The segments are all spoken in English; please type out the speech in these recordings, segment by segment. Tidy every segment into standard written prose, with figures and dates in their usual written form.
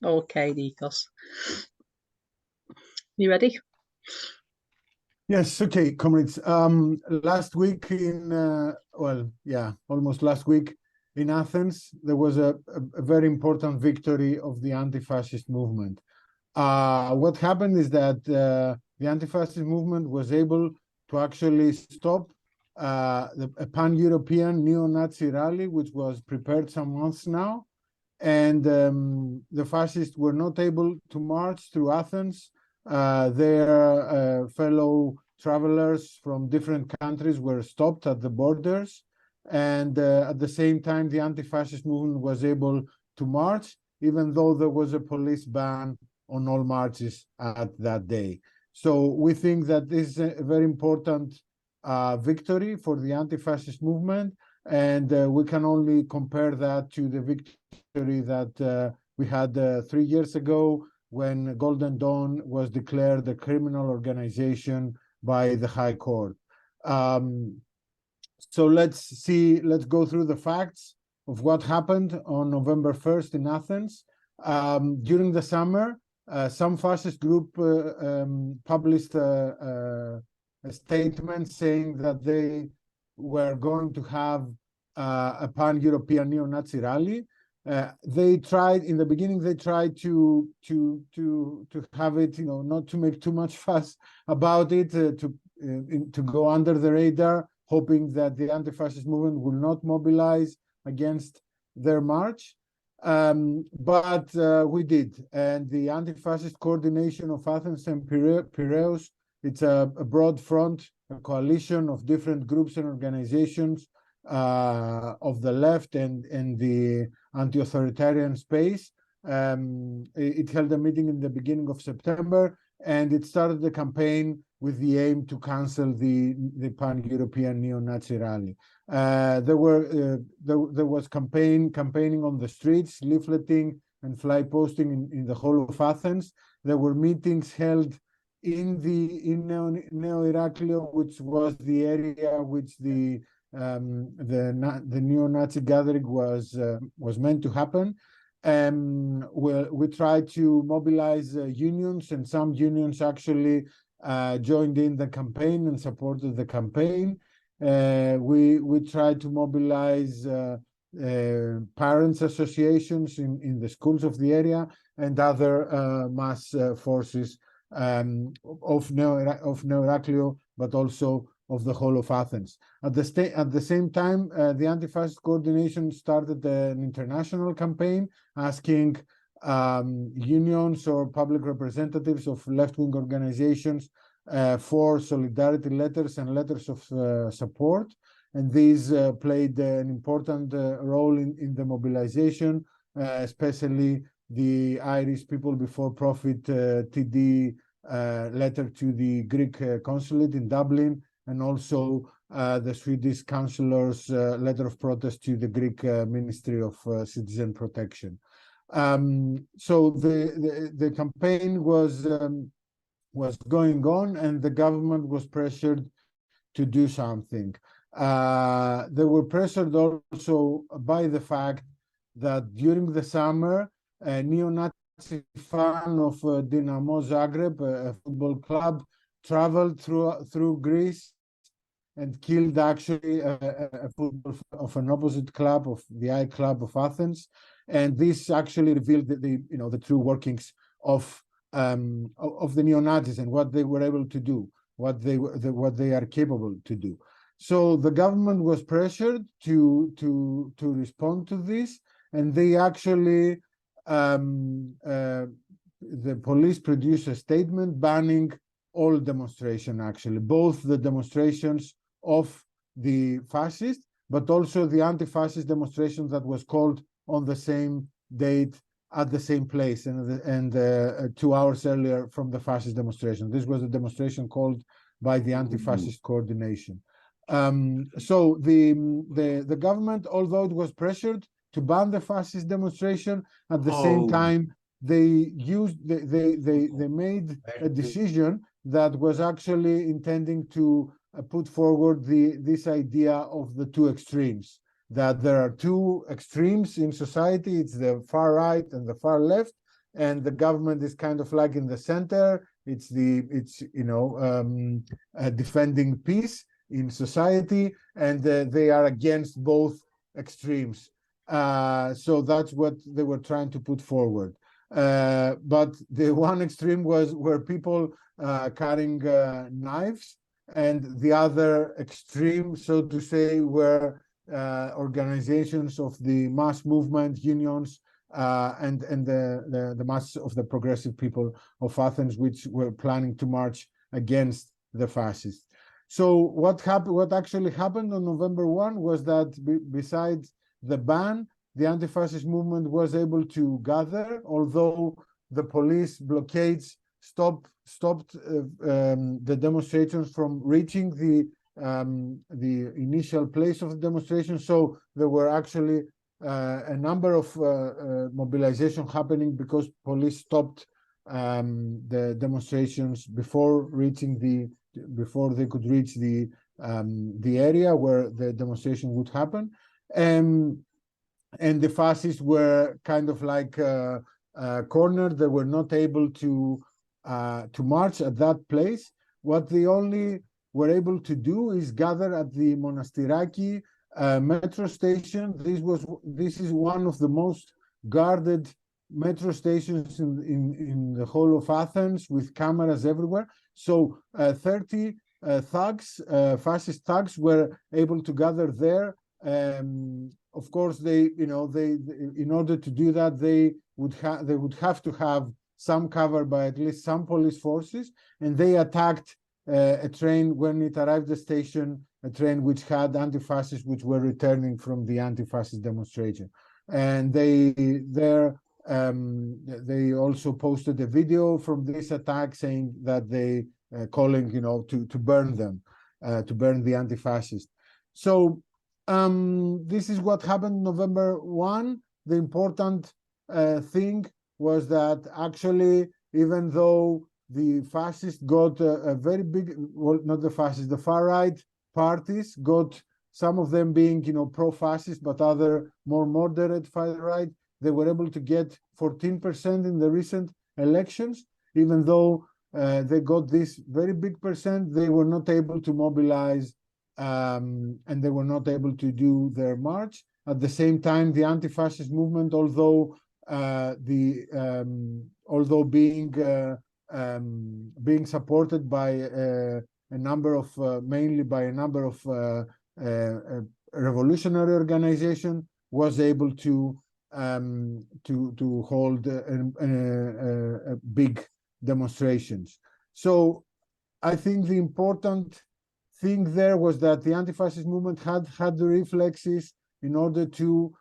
Okay, Nikos. You ready? Yes, okay, comrades. Last week almost last week in Athens, there was a very important victory of the anti-fascist movement. What happened is that the anti-fascist movement was able to actually stop a pan-European neo-Nazi rally, which was prepared some months now. And the fascists were not able to march through Athens. Their fellow travelers from different countries were stopped at the borders. And at the same time, the anti-fascist movement was able to march, even though there was a police ban on all marches at that day. So we think that this is a very important victory for the anti-fascist movement. And we can only compare that to the victory that we had 3 years ago when Golden Dawn was declared a criminal organization by the High Court. So let's go through the facts of what happened on November 1st in Athens. During the summer, some fascist group published a statement saying that they were going to have a pan-European neo-Nazi rally. They tried in the beginning. They tried to have it, not to make too much fuss about it, to go under the radar, hoping that the anti-fascist movement will not mobilize against their march. But we did, and the Anti-Fascist Coordination of Athens and Piraeus, it's a broad front, a coalition of different groups and organizations of the left and the anti-authoritarian space. It held a meeting in the beginning of September, and it started the campaign with the aim to cancel the pan-European neo-Nazi rally. There was campaigning on the streets, leafleting and fly posting in the whole of Athens. There were meetings held in Neo-Iraklio, which was the area which the neo-Nazi gathering was meant to happen. We tried to mobilize unions, and some unions actually joined in the campaign and supported the campaign. We tried to mobilize parents' associations in the schools of the area and other mass forces of Neo-Iraklio, but also of the whole of Athens. At the same time, the Anti-Fascist Coordination started an international campaign asking unions or public representatives of left-wing organizations for solidarity letters and letters of support. And these played an important role in the mobilization, especially the Irish People Before Profit TD letter to the Greek consulate in Dublin, and also the Swedish councillor's letter of protest to the Greek Ministry of Citizen Protection. So the campaign was going on, and the government was pressured to do something. They were pressured also by the fact that during the summer, a neo-Nazi fan of Dinamo Zagreb, a football club, traveled through Greece and killed actually a football of an opposite club, of the I Club of Athens. And this actually revealed the true workings of the neo-Nazis and what they were able to do, what they are capable to do. So the government was pressured to respond to this, and they actually the police produced a statement banning all demonstration, actually, both the demonstrations of the fascists, but also the anti-fascist demonstration that was called on the same date at the same place and 2 hours earlier from the fascist demonstration. This was a demonstration called by the Anti-Fascist Coordination. So the government, although it was pressured to ban the fascist demonstration, at the same time they made a decision that was actually intending to put forward this idea of the two extremes, that there are two extremes in society. It's the far right and the far left, and the government is kind of like in the center. It's defending peace in society, and they are against both extremes. So that's what they were trying to put forward. But the one extreme were people carrying knives, and the other extreme, so to say, were organizations of the mass movement, unions, and the mass of the progressive people of Athens, which were planning to march against the fascists. So what actually happened on November 1 was that besides the ban, the anti-fascist movement was able to gather, although the police blockades stopped the demonstrations from reaching the initial place of the demonstration. So there were actually a number of mobilization happening because police stopped the demonstrations before they could reach the area where the demonstration would happen. And the fascists were kind of like cornered. They were not able to march at that place. What they only were able to do is gather at the Monastiraki metro station. This is one of the most guarded metro stations in the whole of Athens, with cameras everywhere. So 30 thugs, fascist thugs, were able to gather there. Of course, they in order to do that, they would have to have some cover by at least some police forces, and they attacked a train when it arrived at the station, a train which had anti-fascists which were returning from the anti-fascist demonstration. And they also posted a video from this attack saying that they calling to burn them, to burn the anti-fascists. So this is what happened November 1. The important thing was that actually, even though the fascists got a very big, well, not the fascists, the far-right parties got, some of them being, pro-fascist, but other more moderate far-right, they were able to get 14% in the recent elections. Even though they got this very big percent, they were not able to mobilize, and they were not able to do their march. At the same time, the anti-fascist movement, although being supported by a number of mainly by a number of revolutionary organizations, was able to hold big demonstrations. So I think the important thing there was that the anti-fascist movement had the reflexes in order to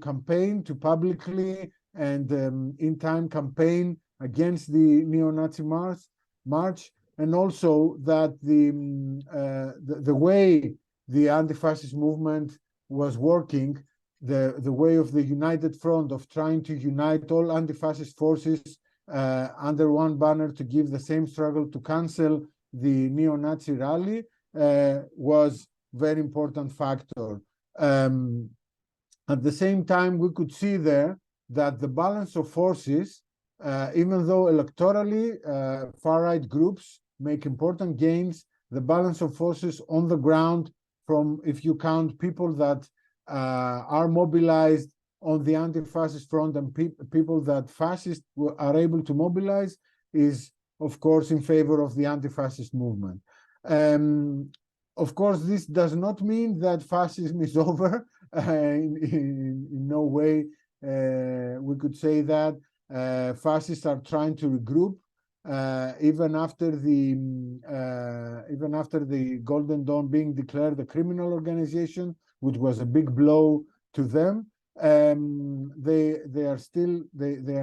campaign, to publicly and in time campaign against the neo-Nazi march, and also that the way the anti-fascist movement was working, the way of the united front of trying to unite all anti-fascist forces under one banner to give the same struggle to cancel the neo-Nazi rally was very important factor. At the same time, we could see there that the balance of forces, even though electorally far-right groups make important gains, the balance of forces on the ground, from, if you count people that are mobilized on the anti-fascist front and people that fascists are able to mobilize, is of course in favor of the anti-fascist movement. Of course, this does not mean that fascism is over. In no way we could say that. Fascists are trying to regroup, even after the Golden Dawn being declared a criminal organization, which was a big blow to them. They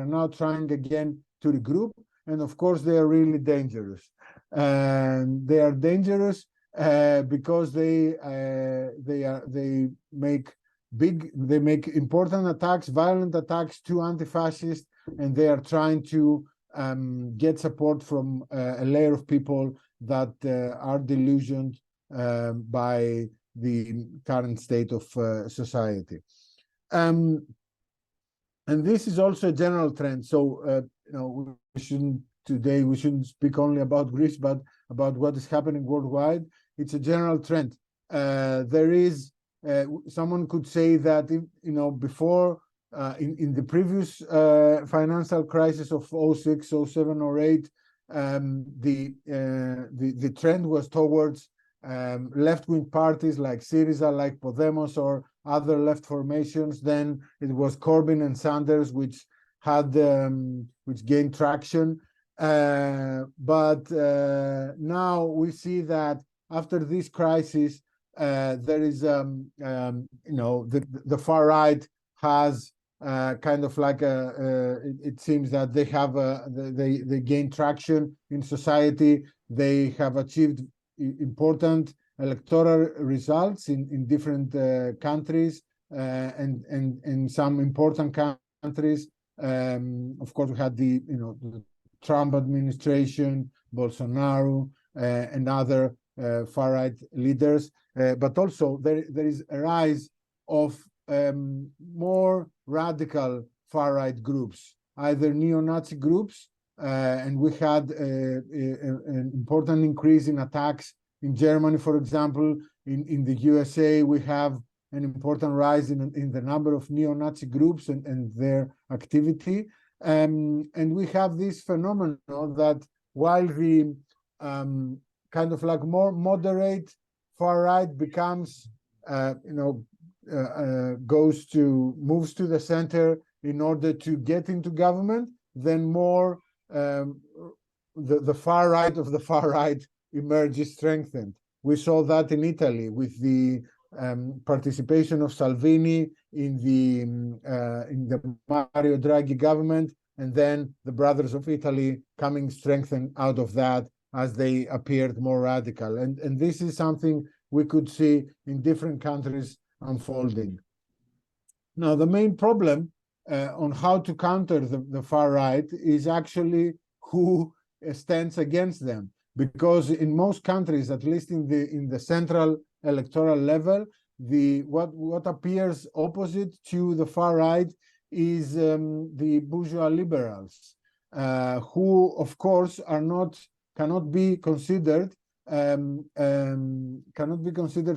are now trying again to regroup, and of course they are really dangerous. And they are dangerous because they make important attacks, violent attacks to anti-fascists, and they are trying to get support from a layer of people that are delusioned by the current state of society. And this is also a general trend. So, we shouldn't speak only about Greece, but about what is happening worldwide. It's a general trend. There is, someone could say that, before, in the previous financial crisis of 06, 07, or 08, the trend was towards left-wing parties like Syriza, like Podemos, or other left formations. Then it was Corbyn and Sanders, which gained traction. But now we see that after this crisis, there is, the far right has kind of like it seems that they have they gain traction in society. They have achieved important electoral results in different countries, and in some important countries. Of course, we had the Trump administration, Bolsonaro, and other far-right leaders, but also there is a rise of more radical far-right groups, either neo-Nazi groups, and we had an important increase in attacks in Germany, for example. In the USA, we have an important rise in the number of neo-Nazi groups and their activity. And we have this phenomenon that while the kind of like more moderate far right becomes, moves to the center in order to get into government, then more the far right of the far right emerges strengthened. We saw that in Italy with the participation of Salvini in the Mario Draghi government, and then the Brothers of Italy coming strengthened out of that as they appeared more radical. And this is something we could see in different countries unfolding. Now, the main problem on how to counter the far right is actually who stands against them, because in most countries, at least in the central electoral level, what appears opposite to the far right is the bourgeois liberals, who of course cannot be considered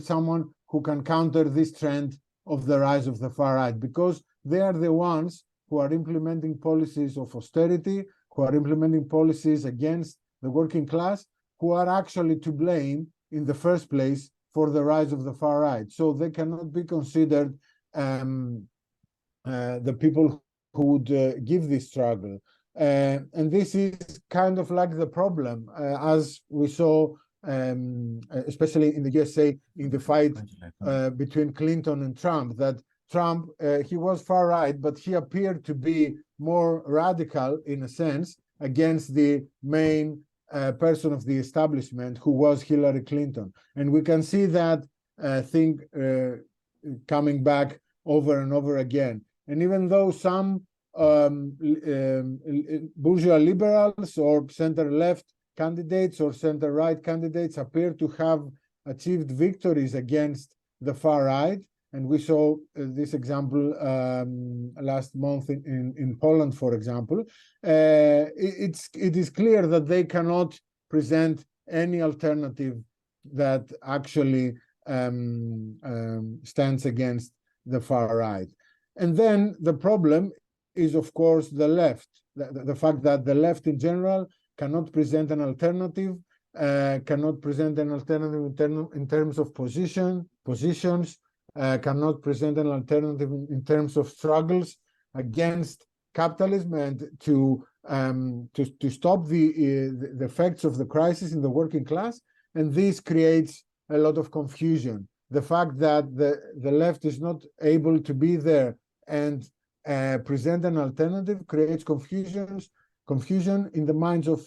someone who can counter this trend of the rise of the far right, because they are the ones who are implementing policies of austerity, who are implementing policies against the working class, who are actually to blame in the first place for the rise of the far right. So they cannot be considered the people who would give this struggle. And this is kind of like the problem, as we saw, especially in the USA, in the fight between Clinton and Trump, that Trump, he was far right, but he appeared to be more radical, in a sense, against the main person of the establishment, who was Hillary Clinton. And we can see that thing coming back over and over again. And even though some bourgeois liberals or center-left candidates or center-right candidates appear to have achieved victories against the far right, and we saw this example last month in Poland, for example, it is clear that they cannot present any alternative that actually stands against the far right. And then the problem is, of course, the left, the fact that the left in general cannot present an alternative, in terms of positions, cannot present an alternative in terms of struggles against capitalism and to stop the effects of the crisis in the working class. And this creates a lot of confusion. The fact that the left is not able to be there and present an alternative creates confusion in the minds of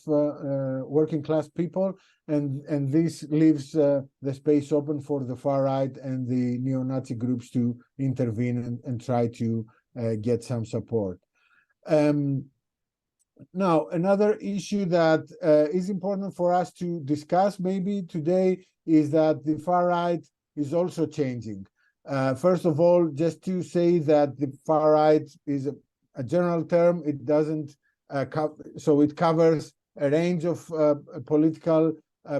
working class people, and this leaves the space open for the far right and the neo-Nazi groups to intervene and try to get some support. Now, another issue that is important for us to discuss maybe today is that the far right is also changing. First of all, just to say that the far right is a general term. It doesn't so it covers a range of political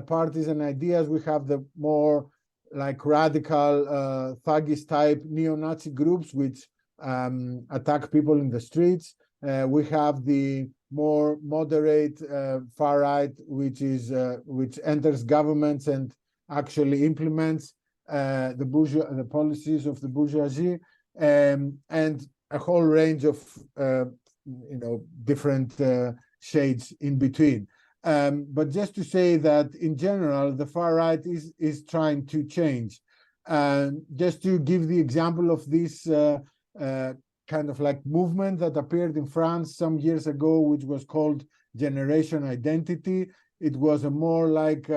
parties and ideas. We have the more like radical thuggish type neo-Nazi groups which attack people in the streets. We have the more moderate far right, which enters governments and actually implements the policies of the bourgeoisie, and a whole range of different shades in between. But just to say that in general, the far right is trying to change. Just to give the example of this kind of like movement that appeared in France some years ago, which was called Generation Identity. It was a more like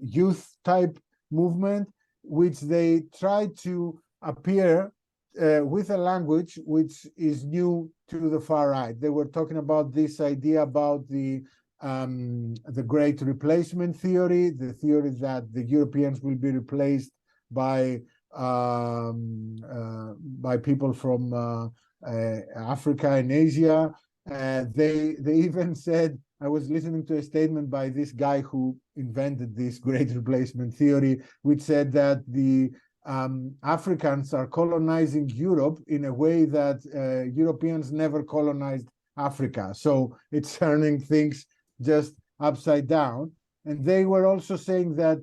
youth type movement, which they tried to appear with a language which is new to the far right. They were talking about this idea about the great replacement theory, the theory that the Europeans will be replaced by people from Africa and Asia. They even said, I was listening to a statement by this guy who invented this great replacement theory, which said that the Africans are colonizing Europe in a way that Europeans never colonized Africa. So it's turning things just upside down. And they were also saying that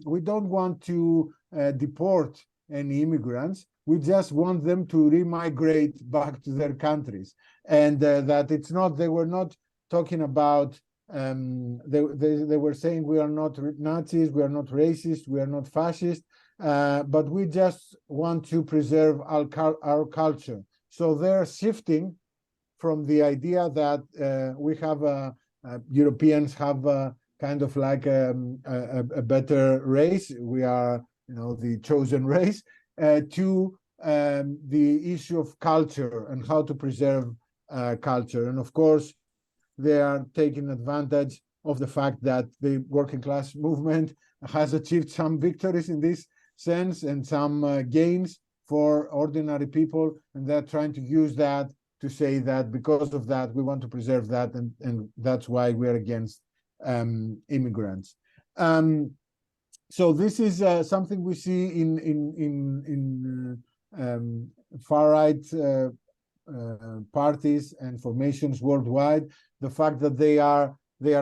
we don't want to deport any immigrants. We just want them to remigrate back to their countries. And that it's not, they were not talking about, they were saying we are not Nazis, we are not racist, we are not fascist, but we just want to preserve our culture. So they're shifting from the idea that we have Europeans have kind of like a better race. We are, the chosen race, to the issue of culture and how to preserve culture. And of course, they are taking advantage of the fact that the working class movement has achieved some victories in this sense and some gains for ordinary people, and they're trying to use that to say that because of that we want to preserve that, and that's why we're against immigrants. So this is something we see in far right parties and formations worldwide. The fact that they are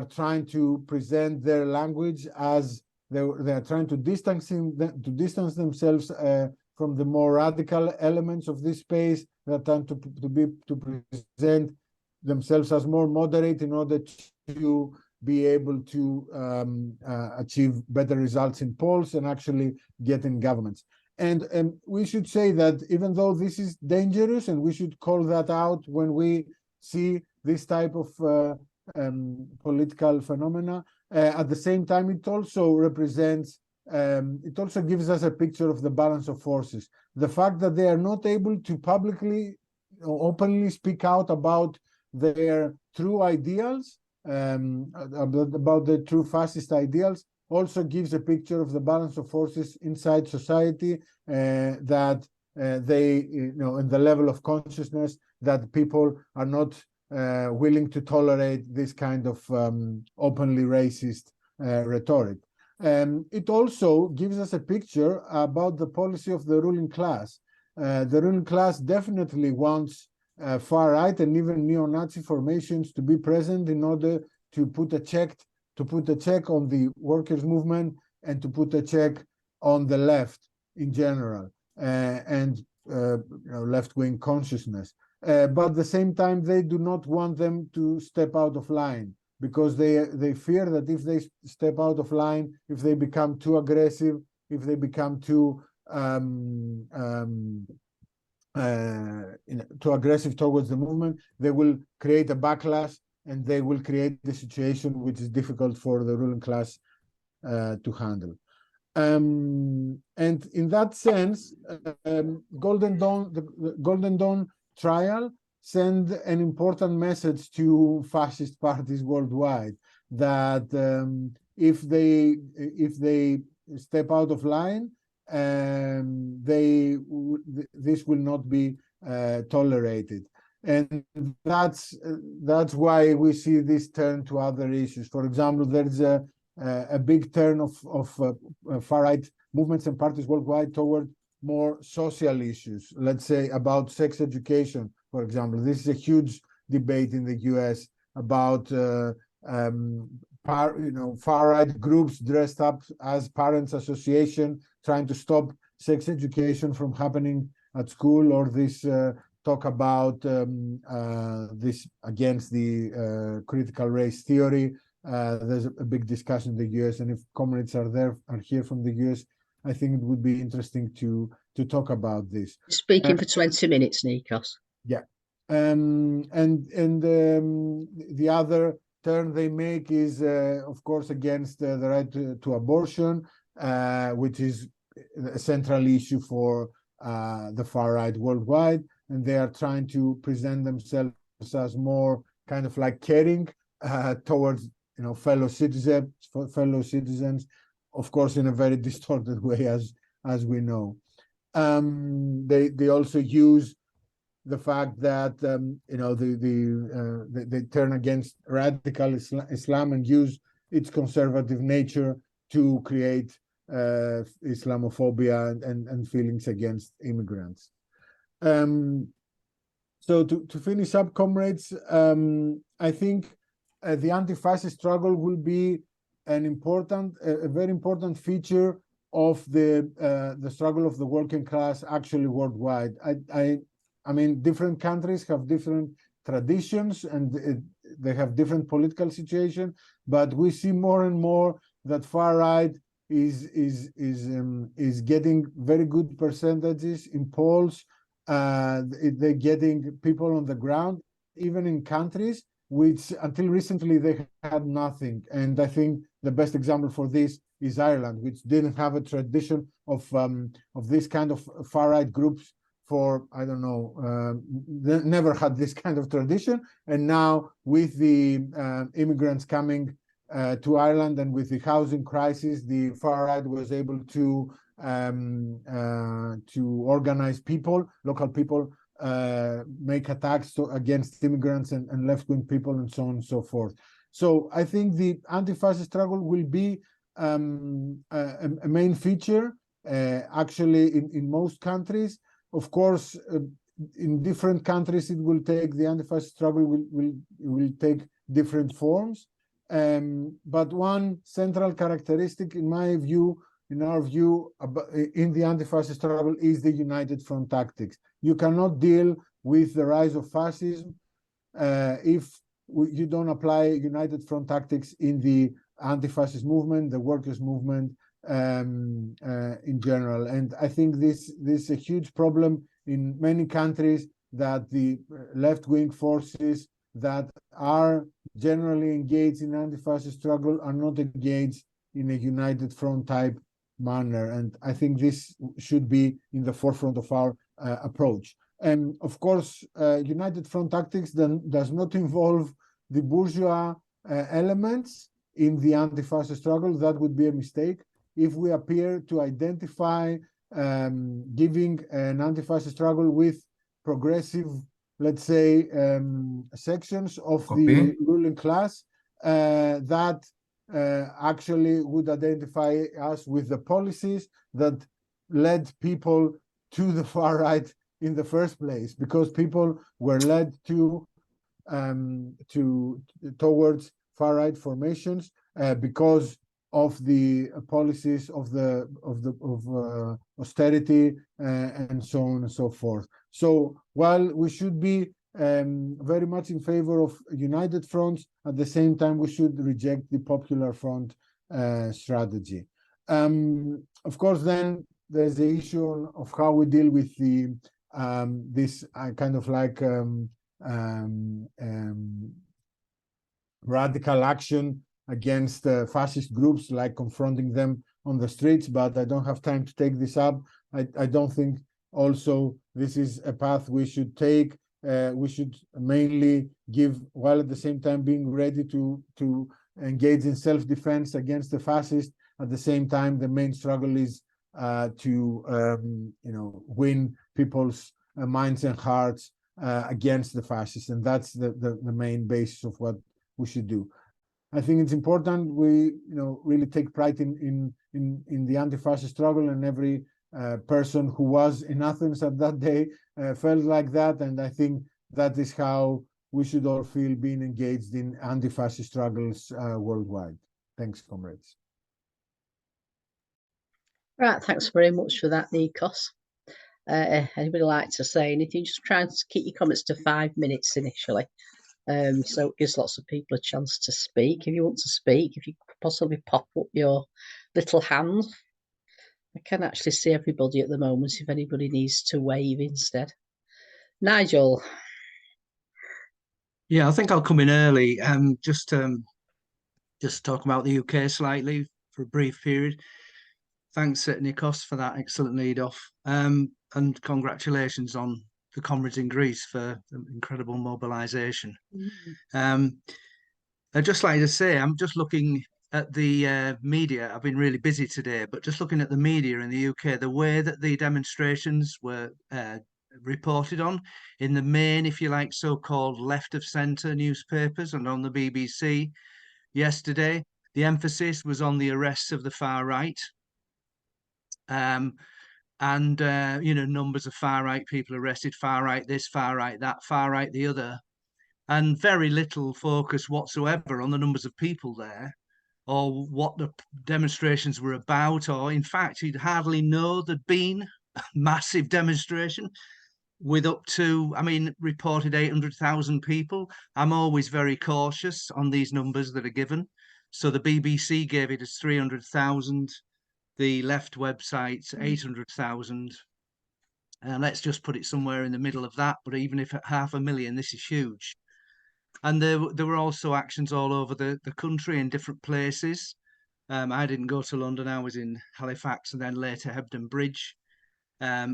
trying to present their language as they are trying to distance themselves from the more radical elements of this space. They're trying to present themselves as more moderate in order to be able to achieve better results in polls and actually get in governments. And we should say that even though this is dangerous, and we should call that out when we see this type of political phenomena, at the same time, it also represents, it also gives us a picture of the balance of forces. The fact that they are not able to publicly, openly speak out about their true ideals, about the true fascist ideals, also gives a picture of the balance of forces inside society, that they, and the level of consciousness that people are not willing to tolerate this kind of openly racist rhetoric. It also gives us a picture about the policy of the ruling class. The ruling class definitely wants far right and even neo-Nazi formations to be present in order to put a check on the workers' movement and to put a check on the left in general, and left-wing consciousness. But at the same time, they do not want them to step out of line, because they fear that if they step out of line, if they become too aggressive, if they become too too aggressive towards the movement, they will create a backlash, and they will create the situation which is difficult for the ruling class to handle. And in that sense, the Golden Dawn trial send an important message to fascist parties worldwide, that if they step out of line, this will not be tolerated. And that's why we see this turn to other issues. For example, there's a big turn of far-right movements and parties worldwide toward more social issues, let's say about sex education, for example. This is a huge debate in the US about far-right groups dressed up as parents association trying to stop sex education from happening at school, or this talk about this against the critical race theory. There's a big discussion in the US, and if comrades are here from the US, I think it would be interesting to talk about this. Speaking for 20 minutes, Nikos. Yeah. And the other turn they make is, of course, against the right to abortion, which is a central issue for the far right worldwide, and they are trying to present themselves as more kind of like caring towards fellow citizens, of course, in a very distorted way, as we know. They also use the fact that they turn against radical Islam and use its conservative nature to create Islamophobia and feelings against immigrants. So to finish up, comrades, I think the anti-fascist struggle will be a very important feature of the struggle of the working class actually worldwide. I mean, different countries have different traditions and they have different political situation, but we see more and more that far right is getting very good percentages in polls. They're getting people on the ground, even in countries which until recently they had nothing. And I think the best example for this is Ireland, which didn't have a tradition of this kind of far right groups for, I don't know, they never had this kind of tradition. And now with the immigrants coming to Ireland and with the housing crisis, the far right was able to organize people, local people, make attacks against immigrants and left-wing people and so on and so forth. So I think the anti-fascist struggle will be a main feature actually in most countries. Of course, in different countries, it will take, the anti-fascist struggle will take different forms. But one central characteristic, in my view, in our view, in the anti-fascist struggle is the united front tactics. You cannot deal with the rise of fascism if you don't apply united front tactics in the anti-fascist movement, the workers' movement in general. And I think this is a huge problem in many countries, that the left-wing forces that are generally engaged in anti-fascist struggle are not engaged in a united front type manner. And I think this should be in the forefront of our approach. And of course, united front tactics then does not involve the bourgeois elements in the anti-fascist struggle. That would be a mistake. If we appear to identify giving an anti-fascist struggle with progressive, let's say, sections of the ruling class, that actually would identify us with the policies that led people to the far right in the first place, because people were led towards far right formations because of the policies of austerity and so on and so forth. So while we should be very much in favor of united fronts, at the same time we should reject the popular front strategy. Of course, then there's the issue of how we deal with the this kind of like radical action against fascist groups, like confronting them on the streets, but I don't have time to take this up. I don't think also this is a path we should take. We should mainly give, while at the same time being ready to engage in self-defense against the fascists. At the same time, the main struggle is to win people's minds and hearts against the fascists, and that's the main basis of what we should do. I think it's important we really take pride in the anti-fascist struggle, and every person who was in Athens at that day felt like that, and I think that is how we should all feel being engaged in anti-fascist struggles worldwide. Thanks, comrades. Right, thanks very much for that, Nikos. Anybody like to say anything? Just try and keep your comments to 5 minutes initially. So it gives lots of people a chance to speak. If you want to speak, if you could possibly pop up your little hand. I can actually see everybody at the moment if anybody needs to wave instead. Nigel. Yeah, I think I'll come in early and just talk about the UK slightly for a brief period. Thanks, Nikos, for that excellent lead off. And congratulations on the comrades in Greece for the incredible mobilisation. I'd just like to say, I'm just looking at the media. I've been really busy today, but just looking at the media in the UK, the way that the demonstrations were reported on in the main, if you like, so-called left of centre newspapers and on the BBC yesterday, the emphasis was on the arrests of the far right. Numbers of far right people arrested, far right this, far right that, far right the other, and very little focus whatsoever on the numbers of people there or what the demonstrations were about, or in fact you'd hardly know there'd been a massive demonstration with up to, reported 800,000 people. I'm always very cautious on these numbers that are given. So the BBC gave it as 300,000, the left website's 800,000. And let's just put it somewhere in the middle of that. But even if at 500,000, this is huge. And there were also actions all over the country in different places. I didn't go to London. I was in Halifax and then later Hebden Bridge. There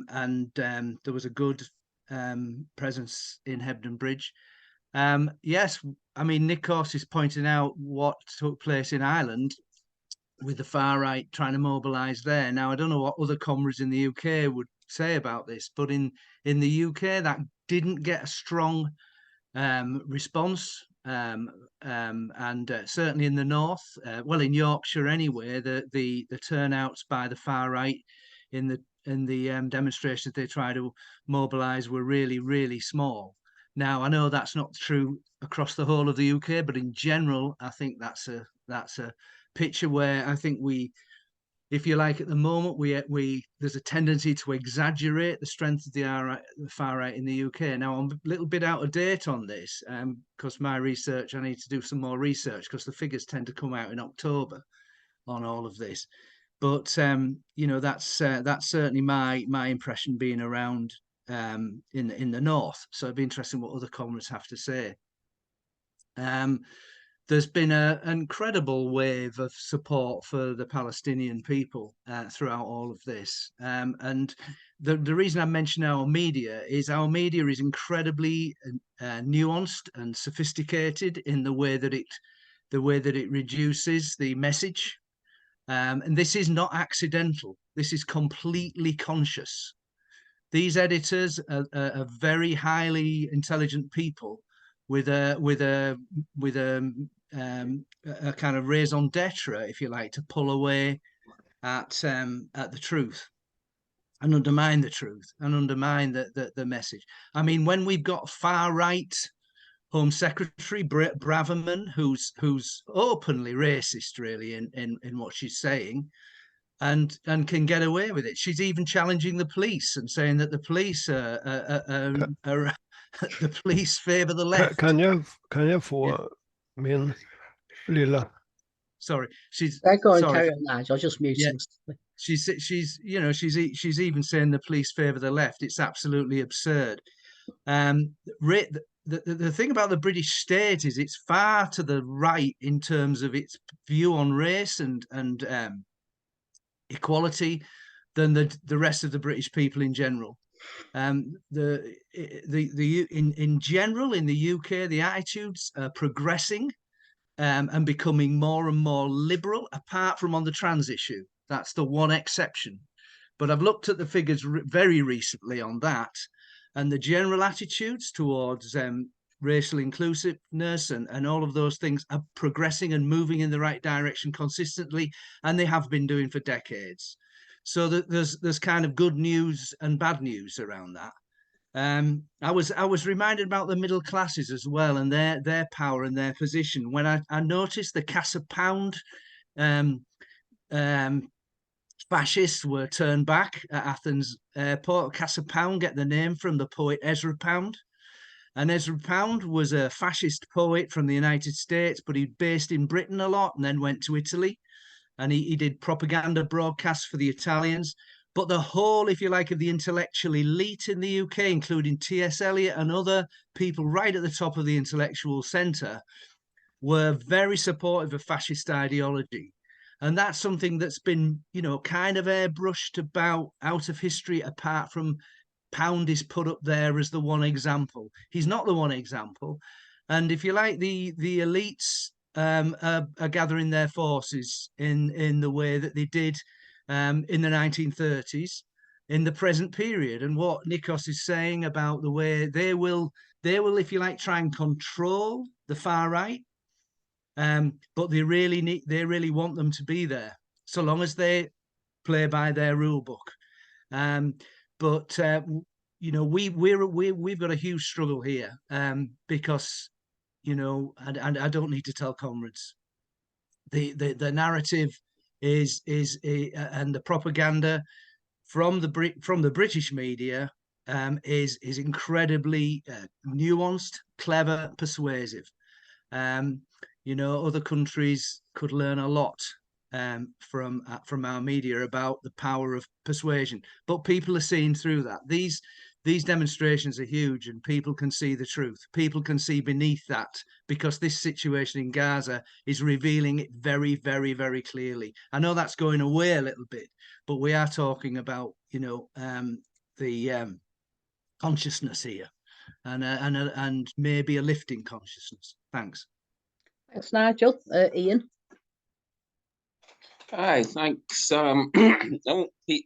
was a good presence in Hebden Bridge. Yes, Nikos is pointing out what took place in Ireland with the far right trying to mobilise there. Now, I don't know what other comrades in the UK would say about this, but in the UK, that didn't get a strong response. Certainly in the north, in Yorkshire anyway, the turnouts by the far right in the demonstrations they try to mobilise were really, really small. Now, I know that's not true across the whole of the UK, but in general, I think that's a picture where I think we, if you like, at the moment, there's a tendency to exaggerate the strength of the far right in the UK. Now, I'm a little bit out of date on this because my research, I need to do some more research because the figures tend to come out in October on all of this. But that's certainly my impression being around in the north. So it'd be interesting what other comrades have to say. There's been an incredible wave of support for the Palestinian people throughout all of this. And the reason I mention our media is incredibly nuanced and sophisticated in the way that it reduces the message. And this is not accidental. This is completely conscious. These editors are very highly intelligent people with a kind of raison d'etre, if you like, to pull away at the truth and undermine the truth and undermine the message. When we've got far right Home Secretary Braverman, who's openly racist, really, in what she's saying, and can get away with it. She's even challenging the police and saying that the police the police favour the left. Kan jag få min lilla... Sorry, Go on, carry on, Nigel. I'll just mute him. She's even saying the police favour the left. It's absolutely absurd. The thing about the British state is it's far to the right in terms of its view on race and equality than the rest of the British people in general. In general in the UK, the attitudes are progressing and becoming more and more liberal, apart from on the trans issue. That's the one exception. But I've looked at the figures very recently on that, and the general attitudes towards racial inclusiveness and all of those things are progressing and moving in the right direction consistently, and they have been doing for decades. So there's kind of good news and bad news around that. I was reminded about the middle classes as well, and their power and their position when I noticed the Casa Pound fascists were turned back at Athens airport. Casa Pound get the name from the poet Ezra Pound. And Ezra Pound was a fascist poet from the United States, but he'd based in Britain a lot and then went to Italy. And he did propaganda broadcasts for the Italians. But the whole, if you like, of the intellectual elite in the UK, including T.S. Eliot and other people right at the top of the intellectual centre, were very supportive of fascist ideology. And that's something that's been, you know, kind of airbrushed about out of history, apart from Pound is put up there as the one example. He's not the one example. And if you like, the elites are gathering their forces in the way that they did in the 1930s, in the present period. And what Nikos is saying about the way they will, if you like, try and control the far right. But they really want them to be there, so long as they play by their rule book. But you know, we've got a huge struggle here, because, you know, and I don't need to tell comrades, the narrative is and the propaganda from the British media is incredibly nuanced, clever, persuasive. You know, other countries could learn a lot from our media about the power of persuasion, but people are seeing through that. These demonstrations are huge, and people can see the truth. People can see beneath that, because this situation in Gaza is revealing it very, very, very clearly. I know that's going away a little bit, but we are talking about, you know, the consciousness here, and maybe a lifting consciousness. Thanks. Thanks, Nigel. Ian? Hi, thanks. I won't repeat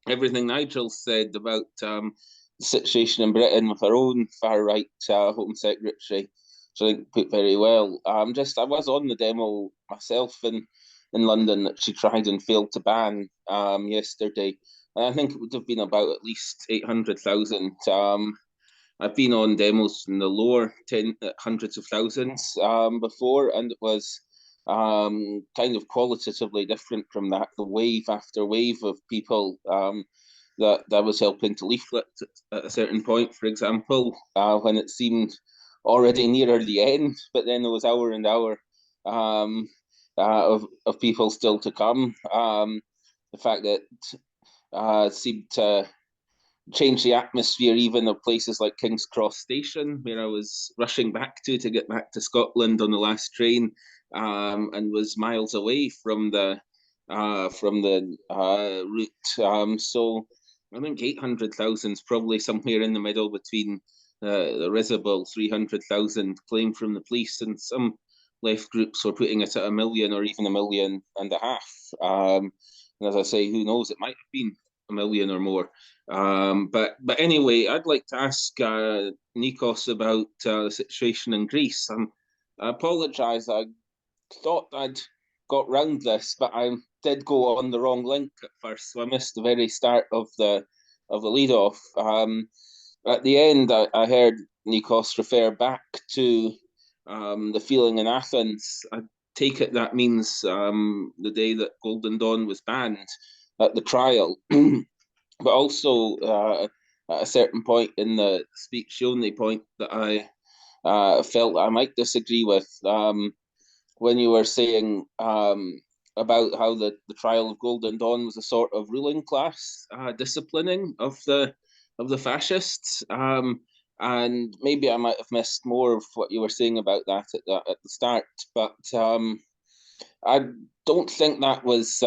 everything Nigel said about the situation in Britain with our own far-right Home Secretary, which I think put very well. I was on the demo myself in London that she tried and failed to ban yesterday. And I think it would have been about at least 800,000. I've been on demos in the lower hundreds of thousands before, and it was kind of qualitatively different from that. The wave after wave of people that was helping to leaflet at a certain point, for example, when it seemed already nearer the end, but then there was hour and hour of people still to come. The fact that seemed to change the atmosphere even of places like King's Cross Station, where I was rushing back to get back to Scotland on the last train, and was miles away from the route. So I think 800,000 is probably somewhere in the middle between the risible 300,000 claim from the police, and some left groups were putting it at 1 million or even 1.5 million. And as I say, who knows? It might have been 1 million or more. But anyway, I'd like to ask Nikos about the situation in Greece. I apologise. I thought I'd got round this, but I did go on the wrong link at first, so I missed the very start of the lead off. At the end, I heard Nikos refer back to the feeling in Athens. I take it that means the day that Golden Dawn was banned at the trial. But also at a certain point in the speech, the only point that I felt I might disagree with, when you were saying about how the trial of Golden Dawn was a sort of ruling class disciplining of the fascists, and maybe I might have missed more of what you were saying about that at the start, but I don't think that was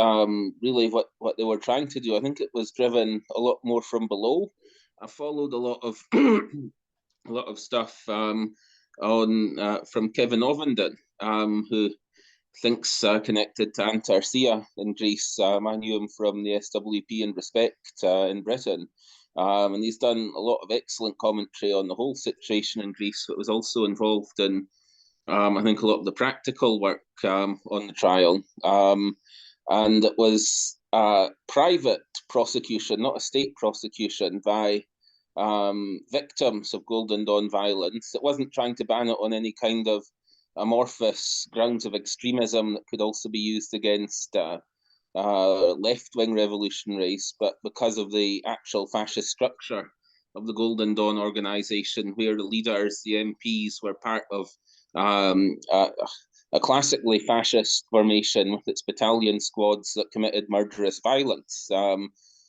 really what they were trying to do. I think it was driven a lot more from below. I followed a lot of a lot of stuff on from Kevin Ovenden, who thinks connected to Antarcia in Greece. I knew him from the SWP and Respect in Britain. And he's done a lot of excellent commentary on the whole situation in Greece, but was also involved in, I think, a lot of the practical work on the trial. And it was private prosecution, not a state prosecution, by victims of Golden Dawn violence. It wasn't trying to ban it on any kind of amorphous grounds of extremism that could also be used against left-wing revolutionaries, but because of the actual fascist structure of the Golden Dawn organization, where the leaders, the MPs, were part of a classically fascist formation with its battalion squads that committed murderous violence.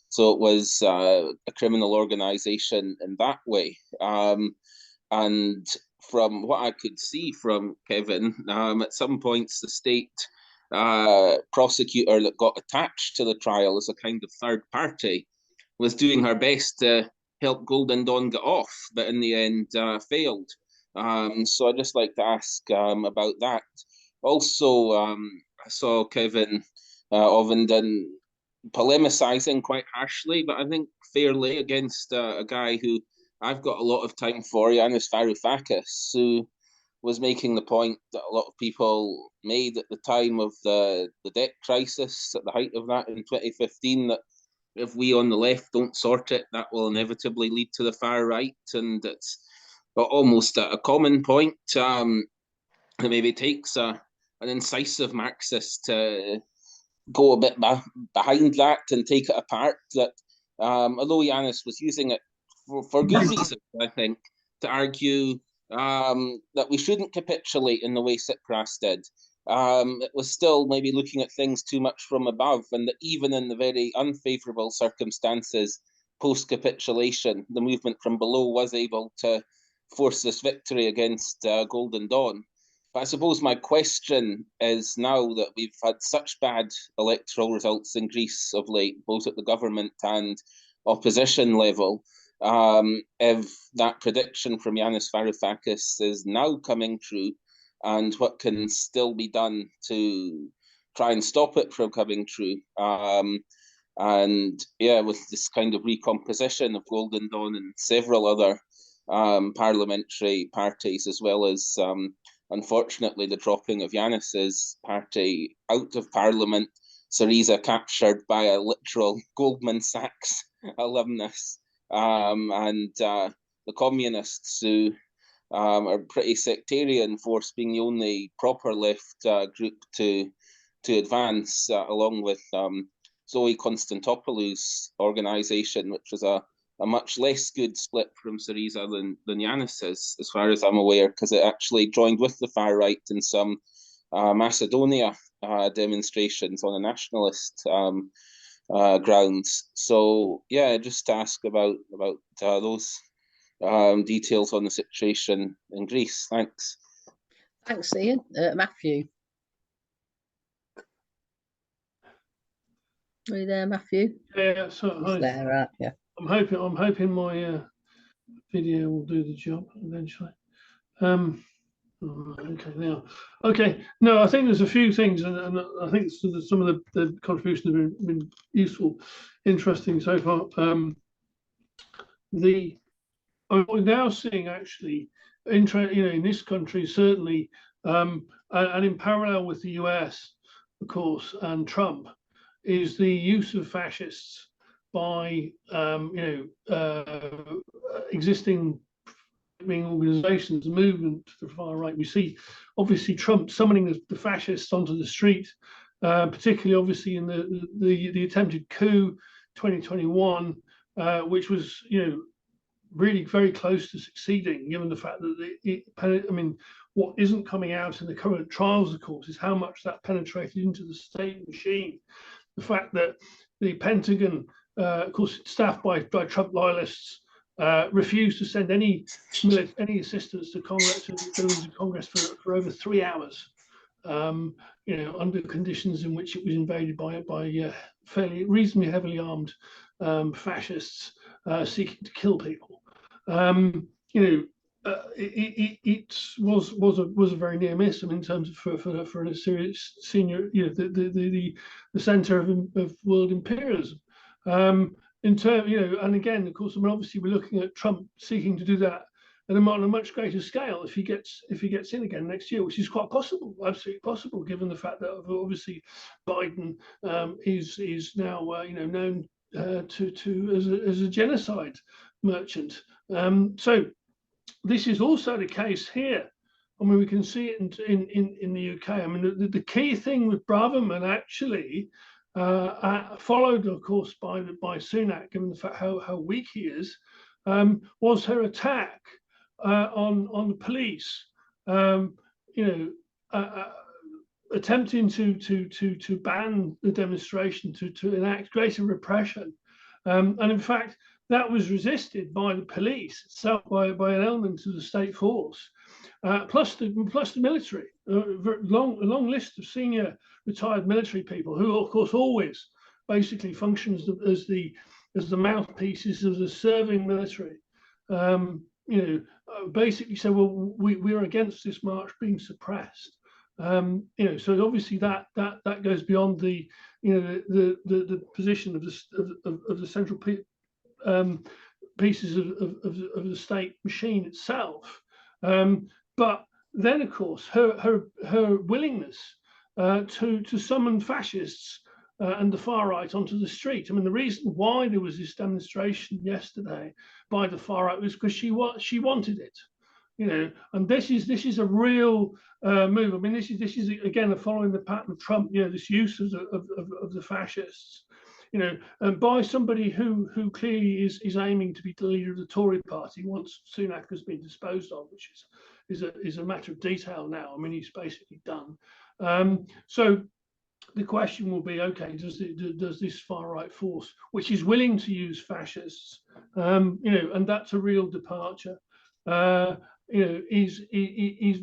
So it was a criminal organization in that way. And from what I could see from Kevin, at some points the state prosecutor that got attached to the trial as a kind of third party was doing her best to help Golden Dawn get off, but in the end failed. So I'd just like to ask about that. Also, I saw Kevin Ovenden polemicizing quite harshly, but I think fairly, against a guy who I've got a lot of time for, Yanis Varoufakis, who was making the point that a lot of people made at the time of the debt crisis, at the height of that in 2015, that if we on the left don't sort it, that will inevitably lead to the far right. And it's almost a common point. It maybe takes an incisive Marxist to go a bit behind that and take it apart. That although Yanis was using it for good reasons, I think, to argue that we shouldn't capitulate in the way Tsipras did. It was still maybe looking at things too much from above, and that even in the very unfavourable circumstances post-capitulation, the movement from below was able to force this victory against Golden Dawn. But I suppose my question is, now that we've had such bad electoral results in Greece of late, both at the government and opposition level, if that prediction from Yanis Varoufakis is now coming true, and what can still be done to try and stop it from coming true. And yeah, with this kind of recomposition of Golden Dawn and several other parliamentary parties, as well as unfortunately the dropping of Yanis's party out of parliament, Syriza captured by a literal Goldman Sachs alumnus, and the communists, who are pretty sectarian force, being the only proper left group to advance, along with Zoe Konstantopoulou's organisation, which was a much less good split from Syriza than Yanis's, as far as I'm aware, because it actually joined with the far right in some Macedonia demonstrations on a nationalist grounds. So yeah, just to ask about those details on the situation in Greece. Thanks. Thanks, Ian. Matthew. Are you there, Matthew? Yeah, so He's there, right? Yeah. I'm hoping my video will do the job eventually. Okay, now, okay. No, I think there's a few things, and I think some of the contributions have been useful, interesting so far. We're now seeing actually, in this country certainly, and in parallel with the US, of course, and Trump, is the use of fascists by existing organizations, movement to the far right. We see obviously Trump summoning the fascists onto the street, particularly obviously in the attempted coup 2021, which was really very close to succeeding, given the fact that what isn't coming out in the current trials, of course, is how much that penetrated into the state machine. The fact that the Pentagon, of course, staffed by Trump loyalists, refused to send any assistance to Congress, to the buildings of Congress, for over 3 hours, under conditions in which it was invaded by fairly reasonably heavily armed fascists seeking to kill people. It was a very near miss. In terms of for a serious senior, the center of world imperialism. in terms, and again, of course, I mean, obviously we're looking at Trump seeking to do that on a much greater scale if he gets in again next year, which is quite possible, absolutely possible, given the fact that obviously Biden is now known as a genocide merchant. So this is also the case here. I mean, we can see it in the UK. I mean, the key thing with Braverman actually, followed, of course, by Sunak, given the fact how weak he is, was her attack on the police. Attempting to ban the demonstration, to enact greater repression, and in fact that was resisted by the police itself, by an element of the state force, plus the military, a long list of senior retired military people who, of course, always basically functions as the mouthpieces of the serving military. Basically say, well, we're against this march being suppressed. So obviously that goes beyond the position of the central pieces of the state machine itself. But then, of course, her willingness to summon fascists and the far right onto the street. I mean, the reason why there was this demonstration yesterday by the far right was because she wanted it. And this is a real move. I mean, this is again following the pattern of Trump. This use of the fascists. And by somebody who clearly is aiming to be the leader of the Tory party once Sunak has been disposed of, which is a matter of detail now. I mean, he's basically done. So the question will be, okay, does this far right force, which is willing to use fascists, and that's a real departure.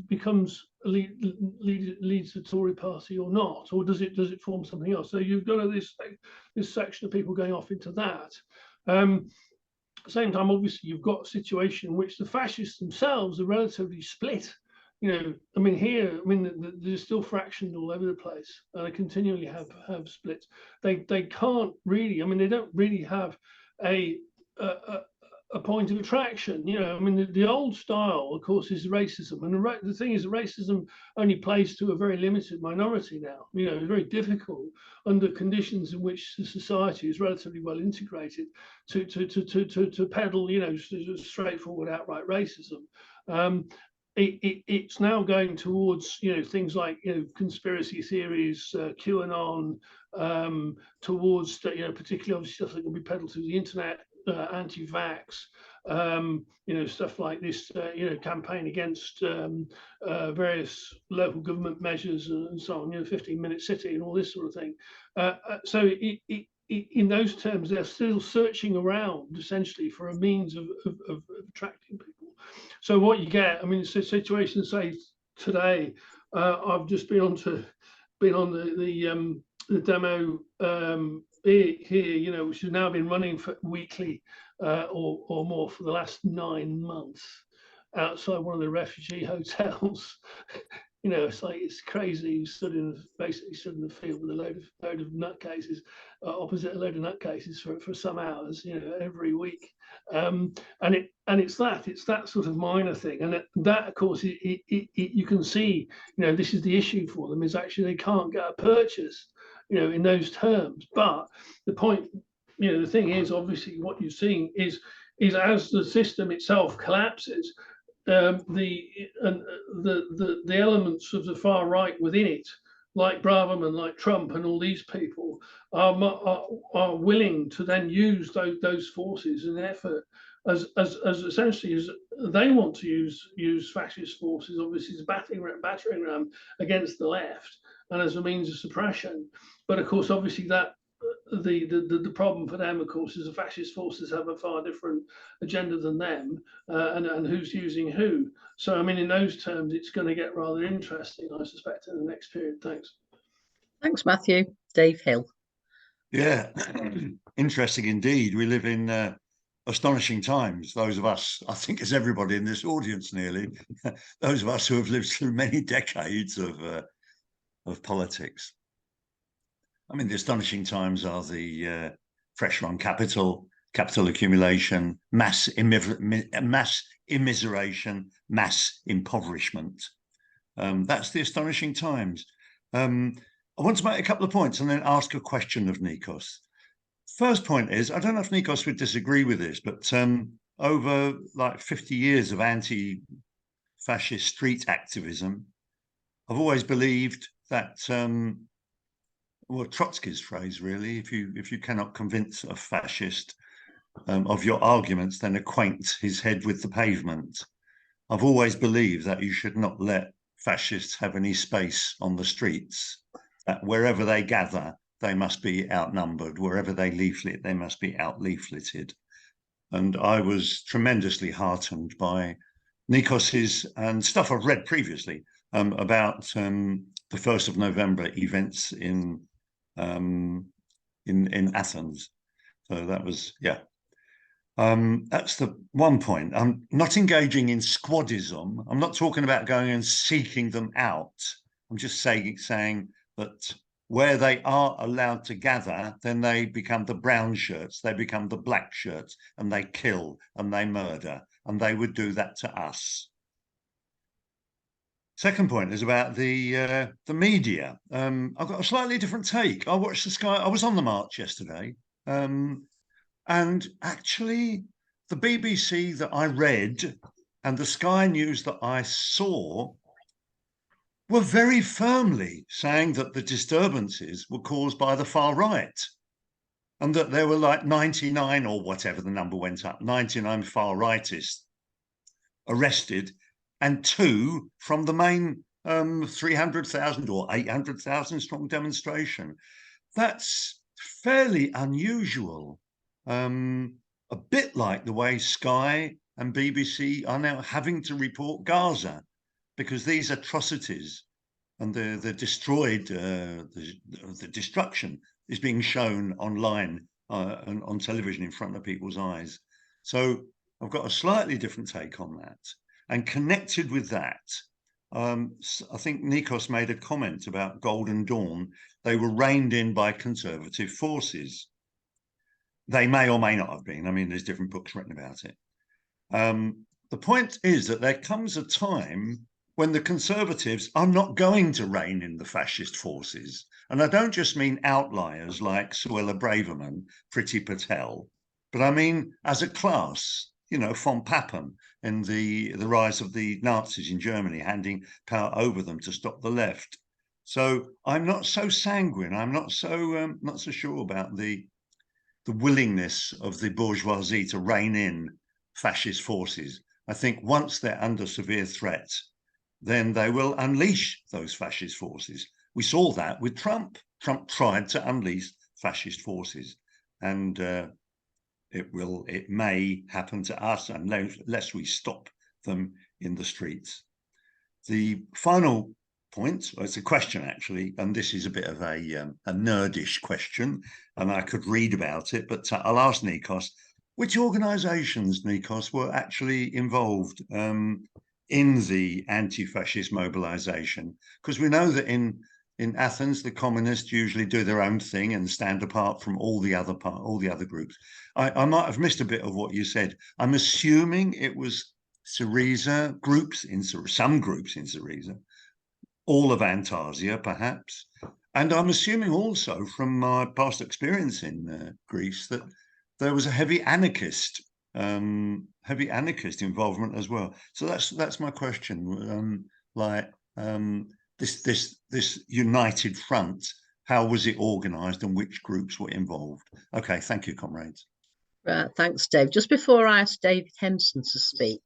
Becomes leads the Tory party or not, or does it form something else? So you've got this section of people going off into that. At the same time, obviously, you've got a situation in which the fascists themselves are relatively split. I mean, here, they're still fractioned all over the place, and they continually have splits. They can't really. I mean, they don't really have a point of attraction. The old style, of course, is racism, and the thing is, racism only plays to a very limited minority now. It's very difficult under conditions in which the society is relatively well integrated to peddle, straightforward, outright racism. It's now going towards things like conspiracy theories, QAnon, towards particularly obviously stuff that can be peddled through the internet, anti-vax, stuff like this, campaign against various local government measures and so on, 15-minute city and all this sort of thing. So in those terms, they're still searching around essentially for a means of attracting people. So what you get, it's a situation, say today, I've just been on the demo here, which has now been running for weekly or more for the last 9 months outside one of the refugee hotels. It's crazy. Basically stood in the field with a load of nutcases, opposite a load of nutcases for some hours, every week. And it's that sort of minor thing, and that of course you can see, this is the issue for them, is actually they can't get a purchase, in those terms. But the point, the thing is, obviously, what you're seeing is as the system itself collapses, the elements of the far right within it, like Braverman, like Trump, and all these people are willing to then use those forces in effort as essentially as they want to use fascist forces, obviously, as a battering ram against the left and as a means of suppression. But of course, obviously, that the problem for them, of course, is the fascist forces have a far different agenda than them, and who's using who. So, in those terms, it's going to get rather interesting, I suspect, in the next period. Thanks. Thanks, Matthew. Dave Hill. Yeah, interesting indeed. We live in astonishing times. Those of us, I think, as everybody in this audience, nearly, those of us who have lived through many decades of politics. The astonishing times are the pressure on capital, capital accumulation, mass immiseration, mass impoverishment. That's the astonishing times. I want to make a couple of points and then ask a question of Nikos. First point is, I don't know if Nikos would disagree with this, but over like 50 years of anti-fascist street activism, I've always believed that, well, Trotsky's phrase really, if you cannot convince a fascist of your arguments, then acquaint his head with the pavement. I've always believed that you should not let fascists have any space on the streets, that wherever they gather, they must be outnumbered. Wherever they leaflet, they must be out-leafleted. And I was tremendously heartened by Nikos's and stuff I've read previously about the 1st of November events in Athens. So that was, yeah. That's the one point. I'm not engaging in squadism. I'm not talking about going and seeking them out. I'm just saying that where they are allowed to gather, then they become the brown shirts, they become the black shirts, and they kill and they murder, and they would do that to us. Second point is about the media. I've got a slightly different take. I watched the Sky. I was on the march yesterday. And actually, the BBC that I read and the Sky News that I saw were very firmly saying that the disturbances were caused by the far right and that there were like 99 or whatever the number went up, 99 far rightists arrested and 2 from the main 300,000 or 800,000 strong demonstration. That's fairly unusual. A bit like the way Sky and BBC are now having to report Gaza, because these atrocities and the destruction is being shown online and on television in front of people's eyes. So I've got a slightly different take on that. And connected with that, I think Nikos made a comment about Golden Dawn. They were reined in by conservative forces. They may or may not have been. I mean, there's different books written about it. The point is that there comes a time when the conservatives are not going to rein in the fascist forces. And I don't just mean outliers like Suella Braverman, Priti Patel, but I mean as a class, you know, von Papen and the rise of the Nazis in Germany, handing power over them to stop the left. So I'm not so sanguine. I'm not so sure about the willingness of the bourgeoisie to rein in fascist forces. I think once they're under severe threat, then they will unleash those fascist forces. We saw that with Trump. Trump tried to unleash fascist forces, and it may happen to us unless we stop them in the streets. The final point, well, it's a question actually, and this is a bit of a nerdish question, and I could read about it, but I'll ask Nikos, which organizations, Nikos, were actually involved in the anti-fascist mobilization? Because we know that in Athens, the communists usually do their own thing and stand apart from all the other groups. I might have missed a bit of what you said. I'm assuming it was Syriza groups, some groups in Syriza, all of Antasia, perhaps. And I'm assuming also from my past experience in Greece that there was a heavy anarchist involvement as well. So that's my question. This united front, how was it organised and which groups were involved? Okay, thank you, comrades. Right, thanks, Dave. Just before I ask David Henson to speak,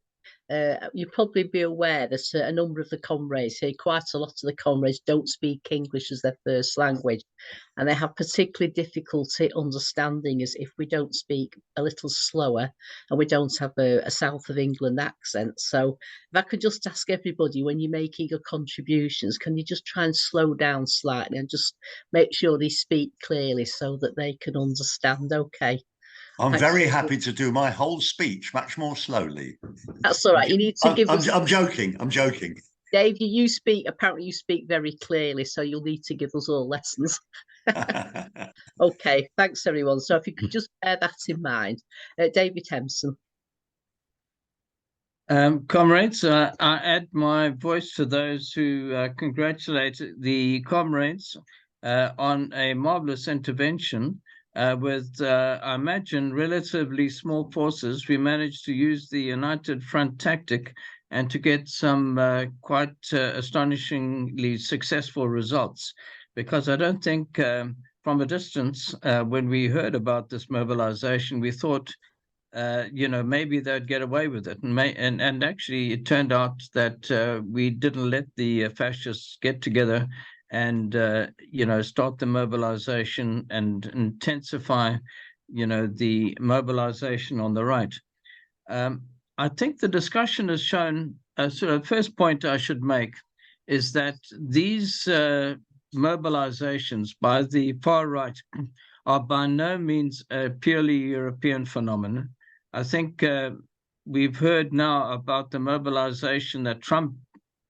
you'll probably be aware that a number of the comrades here, quite a lot of the comrades, don't speak English as their first language, and they have particularly difficulty understanding us if we don't speak a little slower and we don't have a south of England accent. So if I could just ask everybody, when you're making your contributions, can you just try and slow down slightly and just make sure they speak clearly so that they can understand? Okay. I'm very happy to do my whole speech much more slowly. That's all right. You need to give us... I'm joking. Dave, apparently you speak very clearly, so you'll need to give us all lessons. Okay, thanks everyone. So if you could just bear that in mind. David Hempson. Comrades, I add my voice to those who congratulate the comrades on a marvelous intervention. With, I imagine, relatively small forces, we managed to use the United Front tactic and to get some quite astonishingly successful results. Because I don't think from a distance, when we heard about this mobilization, we thought maybe they'd get away with it. And actually, it turned out that we didn't let the fascists get together and, start the mobilization and intensify, the mobilization on the right. I think the discussion has shown, first point I should make is that these mobilizations by the far right are by no means a purely European phenomenon. I think we've heard now about the mobilization that Trump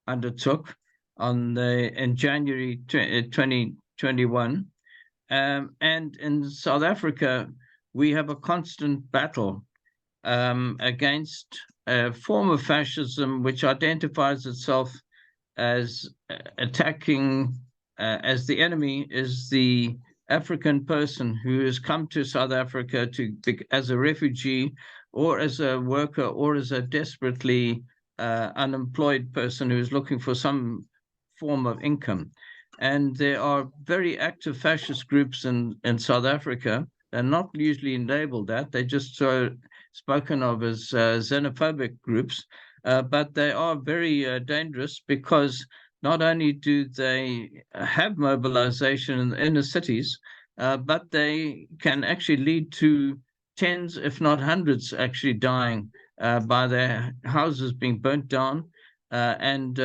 undertook in January 2021. And in South Africa, we have a constant battle against a form of fascism which identifies itself as attacking, as the enemy is the African person who has come to South Africa as a refugee or as a worker or as a desperately unemployed person who is looking for some form of income. And there are very active fascist groups in South Africa. They're not usually labeled that. They're just spoken of as xenophobic groups, but they are very dangerous because not only do they have mobilization in the inner cities, but they can actually lead to tens, if not hundreds, actually dying by their houses being burnt down, and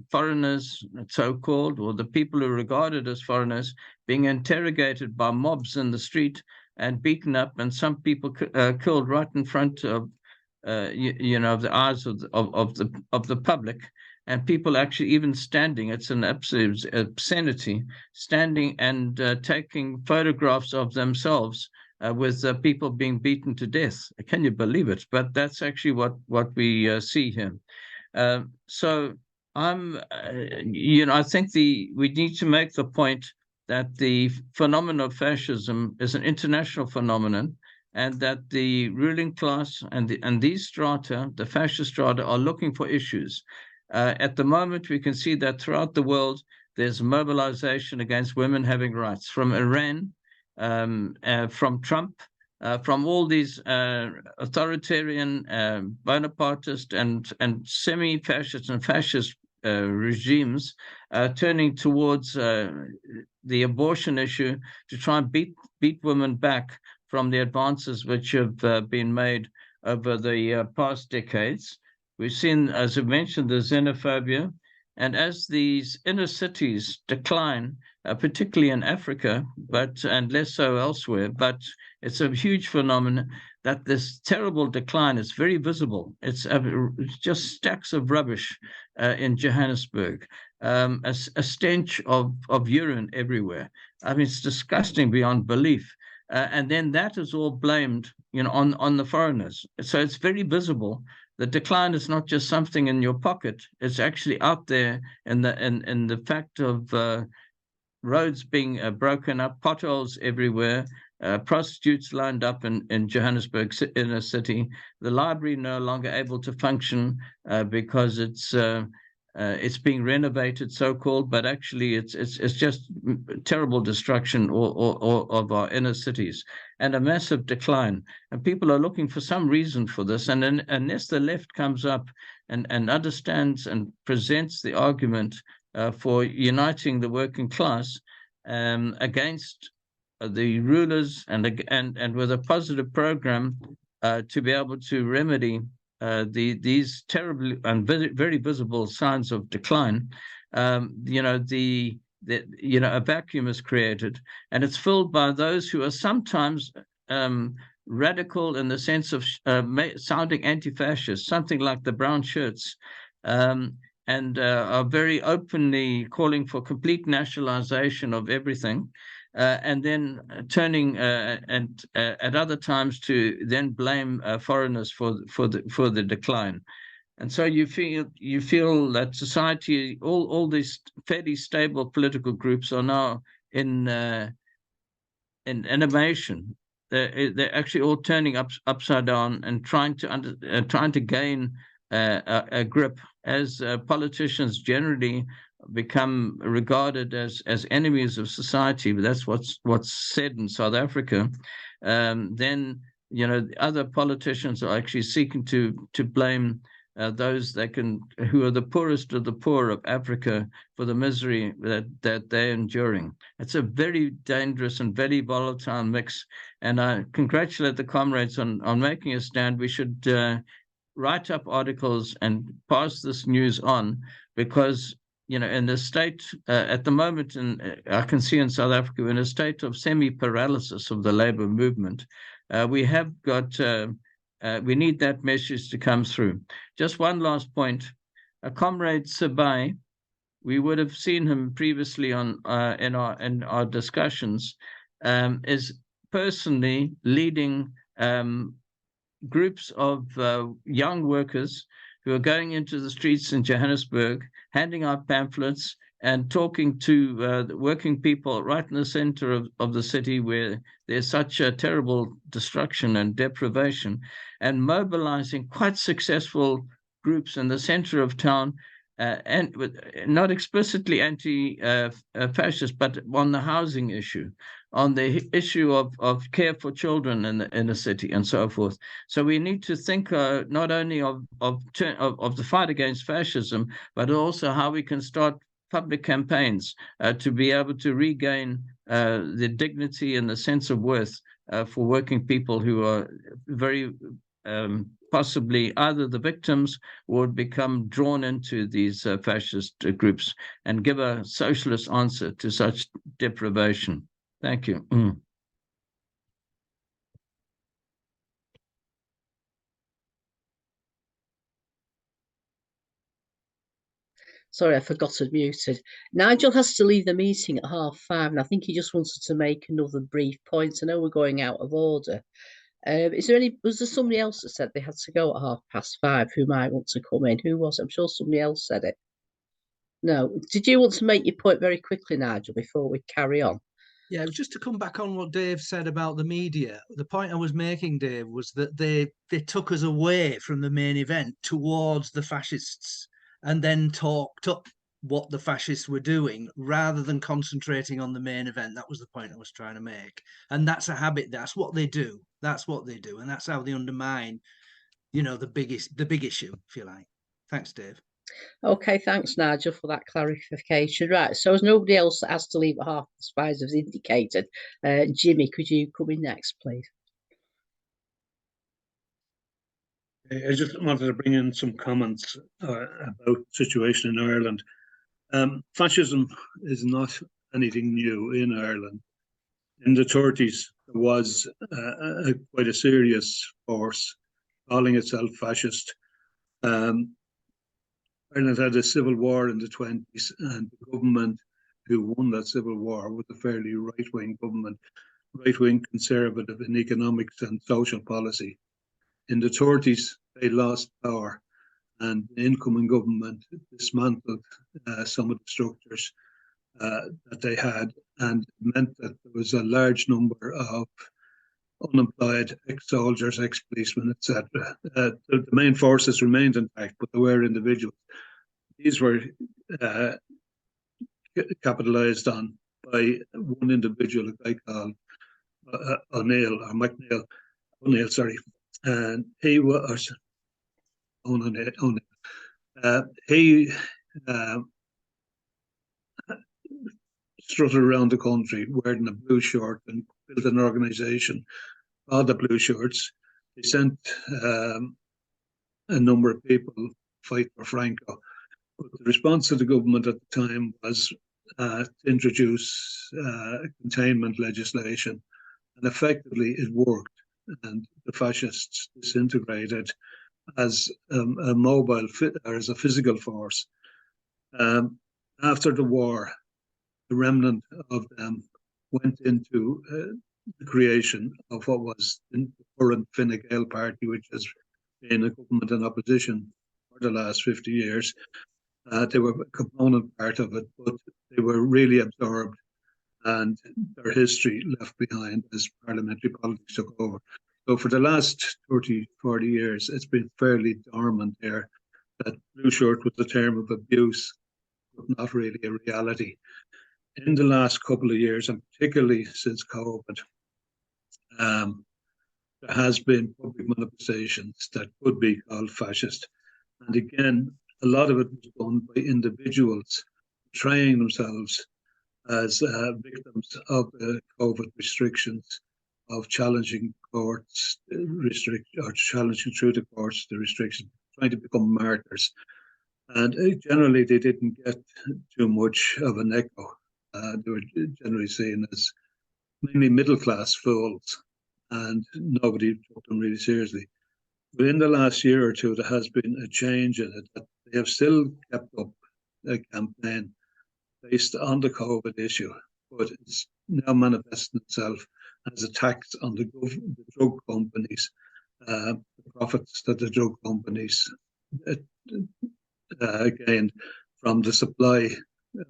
foreigners, so-called, or the people who are regarded as foreigners, being interrogated by mobs in the street and beaten up, and some people killed right in front of the eyes of the public. And people actually even standing, it's an absolute obscenity, standing and taking photographs of themselves with people being beaten to death. Can you believe it? But that's actually what we see here. So I think we need to make the point that the phenomenon of fascism is an international phenomenon, and that the ruling class and these strata, the fascist strata, are looking for issues. At the moment, we can see that throughout the world, there's mobilization against women having rights, from Iran, from Trump, from all these authoritarian, Bonapartist and semi-fascist and fascist regimes turning towards the abortion issue to try and beat women back from the advances which have been made over the past decades. We've seen, as I mentioned, the xenophobia. And as these inner cities decline, particularly in Africa, and less so elsewhere, but it's a huge phenomenon that this terrible decline is very visible. It's just stacks of rubbish in Johannesburg, a stench of urine everywhere. I mean, it's disgusting beyond belief. And then that is all blamed, on the foreigners. So it's very visible. The decline is not just something in your pocket; it's actually out there in the fact of roads being broken up, potholes everywhere, prostitutes lined up in Johannesburg inner city, the library no longer able to function because it's being renovated, so-called, but actually it's just terrible destruction of our inner cities and a massive decline. And people are looking for some reason for this. And then, unless the left comes up and understands and presents the argument for uniting the working class against the rulers and with a positive program to be able to remedy these terribly and very visible signs of decline, a vacuum is created, and it's filled by those who are sometimes radical in the sense of sounding anti-fascist, something like the brown shirts, and are very openly calling for complete nationalization of everything. and then turning and at other times to then blame foreigners for the decline. And so you feel that society, all these fairly stable political groups are now in animation. They're actually all turning upside down and trying to gain a grip, as politicians generally become regarded as enemies of society. But that's what's said in South Africa. Then other politicians are actually seeking to blame those who are the poorest of the poor of Africa for the misery that they're enduring. It's a very dangerous and very volatile mix. And I congratulate the comrades on making a stand. We should write up articles and pass this news on, because in the state at the moment, and I can see in South Africa, we're in a state of semi-paralysis of the labor movement. We have got. We need that message to come through. Just one last point. Comrade Sabai, we would have seen him previously in our discussions, is personally leading groups of young workers who are going into the streets in Johannesburg, handing out pamphlets and talking to the working people right in the center of the city, where there's such a terrible destruction and deprivation, and mobilizing quite successful groups in the center of town, and not explicitly anti-fascist, but on the housing issue, on the issue of care for children in the city, and so forth. So we need to think not only of the fight against fascism, but also how we can start public campaigns to be able to regain the dignity and the sense of worth for working people who are very possibly either the victims or would become drawn into these fascist groups, and give a socialist answer to such deprivation. Thank you. Sorry, I forgot to muted. Nigel has to leave the meeting at 5:30, and I think he just wanted to make another brief point. I know we're going out of order. Was there somebody else that said they had to go at 5:30 who might want to come in? Who was it? I'm sure somebody else said it. No. Did you want to make your point very quickly, Nigel, before we carry on? Yeah, it was just to come back on what Dave said about the media. The point I was making, Dave, was that they took us away from the main event towards the fascists, and then talked up what the fascists were doing rather than concentrating on the main event. That was the point I was trying to make. And that's a habit. That's what they do. That's what they do. And that's how they undermine, the big issue, if you like. Thanks, Dave. Okay, thanks, Nigel, for that clarification. Right, so as nobody else that has to leave at 5:30 has indicated, Jimmy, could you come in next, please? I just wanted to bring in some comments about the situation in Ireland. Fascism is not anything new in Ireland. In the 30s, there was quite a serious force calling itself fascist. Ireland had a civil war in the 20s, and the government who won that civil war was a fairly right-wing government, right-wing conservative in economics and social policy. In the 30s, they lost power, and the incoming government dismantled some of the structures that they had, and meant that there was a large number of unemployed ex-soldiers, ex-policemen, etc. The main forces remained intact, but there were individuals. These were capitalised on by one individual, a guy called O'Neill, sorry. And he was he strutted around the country wearing a blue shirt and built an organisation called the Blue Shirts. They sent a number of people to fight for Franco. But the response of the government at the time was to introduce containment legislation, and effectively it worked. And the fascists disintegrated as a mobile or as a physical force. After the war, the remnant of them went into the creation of what was the current Fine Gael party, which has been a government in opposition for the last 50 years. They were a component part of it, but they were really absorbed and their history left behind as parliamentary politics took over. So for the last 30, 40 years, it's been fairly dormant there. That blue shirt was a term of abuse, but not really a reality. In the last couple of years, and particularly since COVID, there has been public manifestations that could be called fascist. And again, a lot of it was done by individuals portraying themselves as victims of the COVID restrictions, of challenging courts, challenging through the courts the restrictions, trying to become martyrs. And generally, they didn't get too much of an echo. They were generally seen as mainly middle-class fools, and nobody took them really seriously. But in the last year or two, there has been a change in it. That they have still kept up a campaign based on the COVID issue, but it's now manifesting itself as attacks on the drug companies, the profits that the drug companies gained from the supply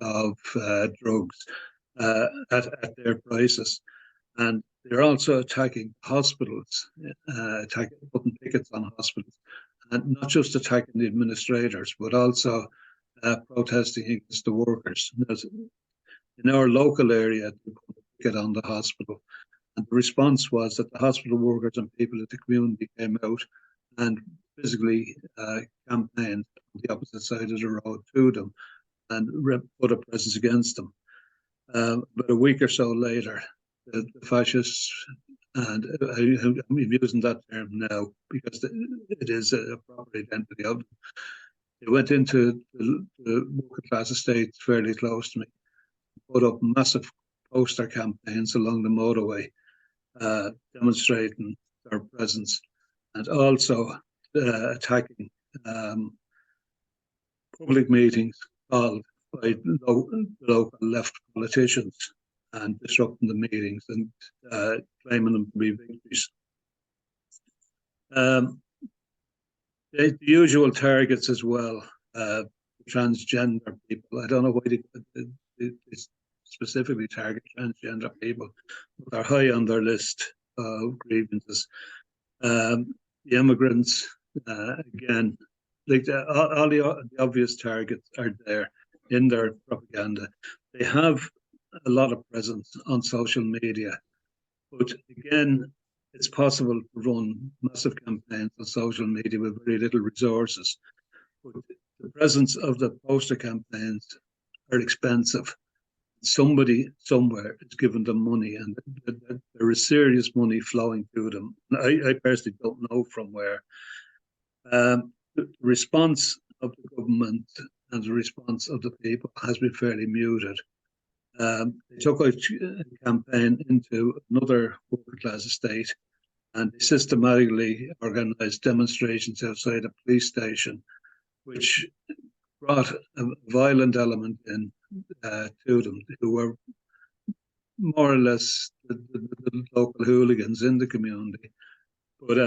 of drugs at their prices. And they're also attacking hospitals, putting pickets on hospitals, and not just attacking the administrators, but also protesting against the workers. In our local area, they put a picket on the hospital, and the response was that the hospital workers and people in the community came out and physically campaigned on the opposite side of the road to them and put a presence against them. But a week or so later, the fascists, and I'm using that term now because it is a proper identity of them, they went into the working class estates fairly close to me, put up massive poster campaigns along the motorway, demonstrating their presence, and also attacking public meetings called by local left politicians and disrupting the meetings and claiming them to be victories. The usual targets as well, transgender people. I don't know why they specifically target transgender people, but they're high on their list of grievances. The immigrants, again, like all the obvious targets are there in their propaganda. They have a lot of presence on social media, but again, it's possible to run massive campaigns on social media with very little resources. But the presence of the poster campaigns are expensive. Somebody somewhere is giving them money, and there is serious money flowing to them. I personally don't know from where. The response of the government and the response of the people has been fairly muted. They took a campaign into another working class estate, and they systematically organised demonstrations outside a police station, which brought a violent element in to them, who were more or less the local hooligans in the community. But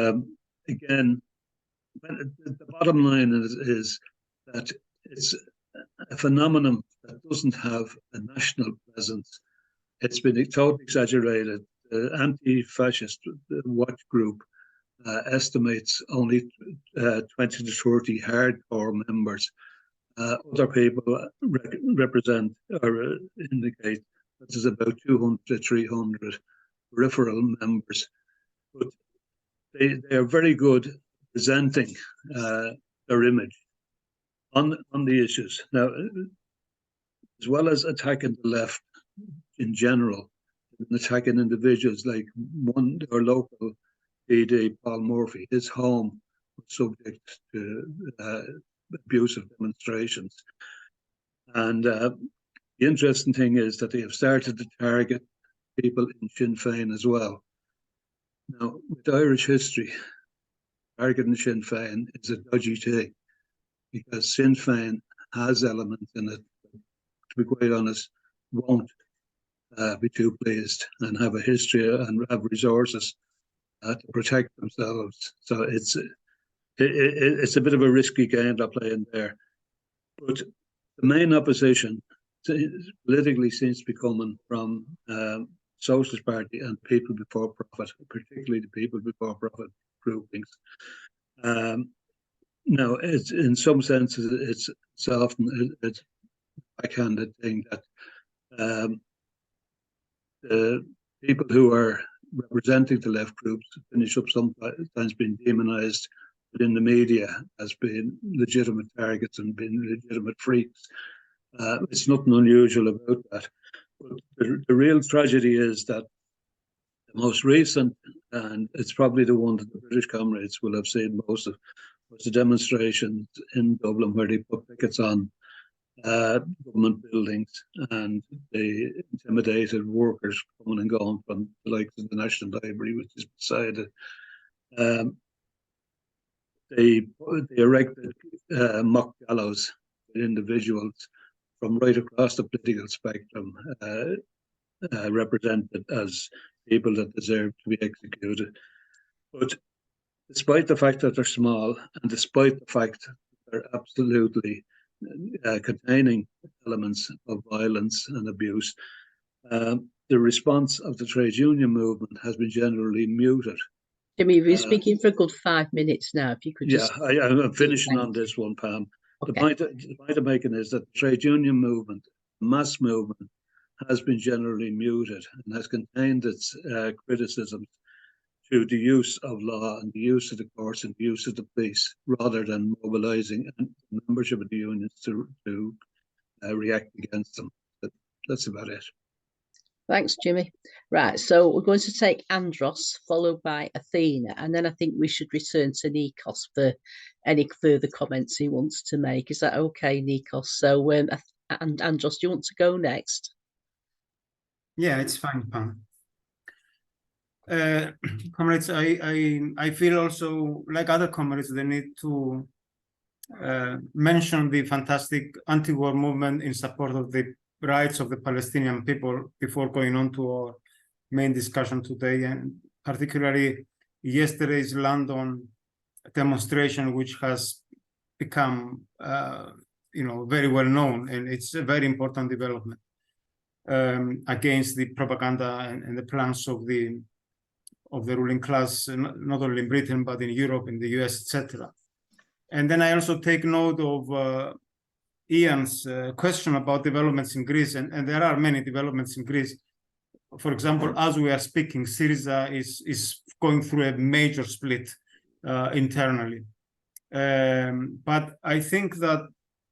again, the bottom line is that it's a phenomenon that doesn't have a national presence. It's been totally exaggerated. The Antifascist watch group estimates only 20 to 30 hardcore members. Other people represent or indicate that there's about 200 to 300 peripheral members. But they are very good presenting their image on the issues. Now, as well as attacking the left in general, and attacking individuals like our local PD, Paul Murphy, his home was subject to abusive demonstrations. And the interesting thing is that they have started to target people in Sinn Féin as well. Now, with Irish history, targeting Sinn Féin is a dodgy thing because Sinn Féin has elements in it, to be quite honest, won't be too pleased and have a history and have resources to protect themselves. So it's a bit of a risky game they're playing there. But the main opposition politically seems to be coming from Socialist Party and People Before Profit, particularly the People Before Profit groupings. Now, it's in some senses it's often it's a backhanded thing that the people who are representing the left groups finish up sometimes being demonized within the media as being legitimate targets and being legitimate freaks. It's nothing unusual about that. But the real tragedy is that the most recent, and it's probably the one that the British comrades will have seen most of, was the demonstrations in Dublin where they put pickets on government buildings and they intimidated workers coming and going from the likes of the National Library, which is beside it. They erected mock gallows with individuals from right across the political spectrum represented as people that deserve to be executed. But despite the fact that they're small and despite the fact that they're absolutely containing elements of violence and abuse, the response of the trade union movement has been generally muted. Jimmy, you're speaking for a good 5 minutes now. If you could just... Yeah, I'm finishing on this one, Pam. Okay. The point I'm making is that the trade union movement, mass movement, has been generally muted and has contained its criticisms through the use of law and the use of the courts and the use of the police, rather than mobilising membership of the unions to react against them. But that's about it. Thanks, Jimmy. Right, so we're going to take Andros, followed by Athena, and then I think we should return to Nikos for any further comments he wants to make. Is that okay, Nikos? So, and Andros, do you want to go next? Yeah, it's fine, Pam. Comrades, I feel also, like other comrades, they need to mention the fantastic anti-war movement in support of the rights of the Palestinian people before going on to our main discussion today, and particularly yesterday's London demonstration, which has become very well known, and it's a very important development against the propaganda and the plans of the ruling class, not only in Britain but in Europe, in the US, etc. And then I also take note of Ian's question about developments in Greece, and there are many developments in Greece. For example, as we are speaking, Syriza is going through a major split internally. But I think that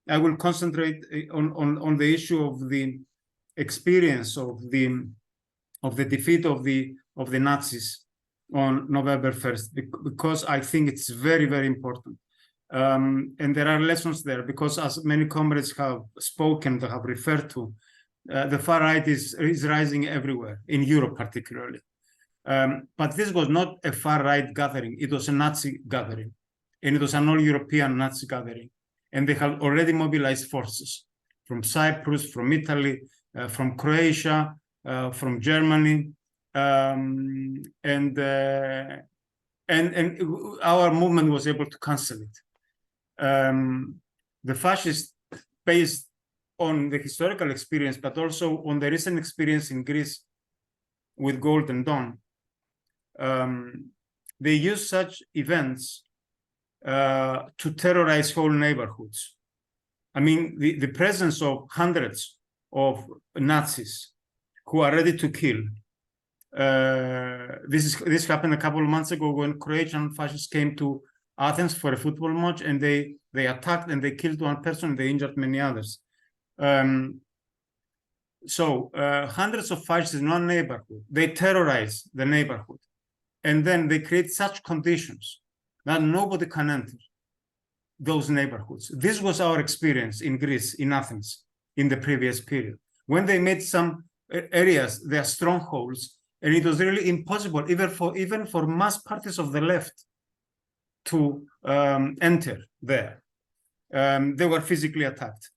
I will concentrate on the issue of the experience of the defeat of the Nazis on November 1st, because I think it's very, very important. And there are lessons there, because as many comrades have spoken, they have referred to, the far right is rising everywhere, in Europe particularly. But this was not a far right gathering, it was a Nazi gathering, and it was an all-European Nazi gathering. And they have already mobilized forces from Cyprus, from Italy, from Croatia, from Germany, and our movement was able to cancel it. The fascists, based on the historical experience, but also on the recent experience in Greece with Golden Dawn, they use such events to terrorize whole neighborhoods. I mean, the presence of hundreds of Nazis who are ready to kill. This happened a couple of months ago when Croatian fascists came to Athens for a football match, and they attacked and they killed one person and they injured many others. So hundreds of fascists in one neighborhood, they terrorize the neighborhood, and then they create such conditions that nobody can enter those neighborhoods. This was our experience in Greece, in Athens, in the previous period, when they made some areas their strongholds, and it was really impossible even for mass parties of the left to enter there. They were physically attacked.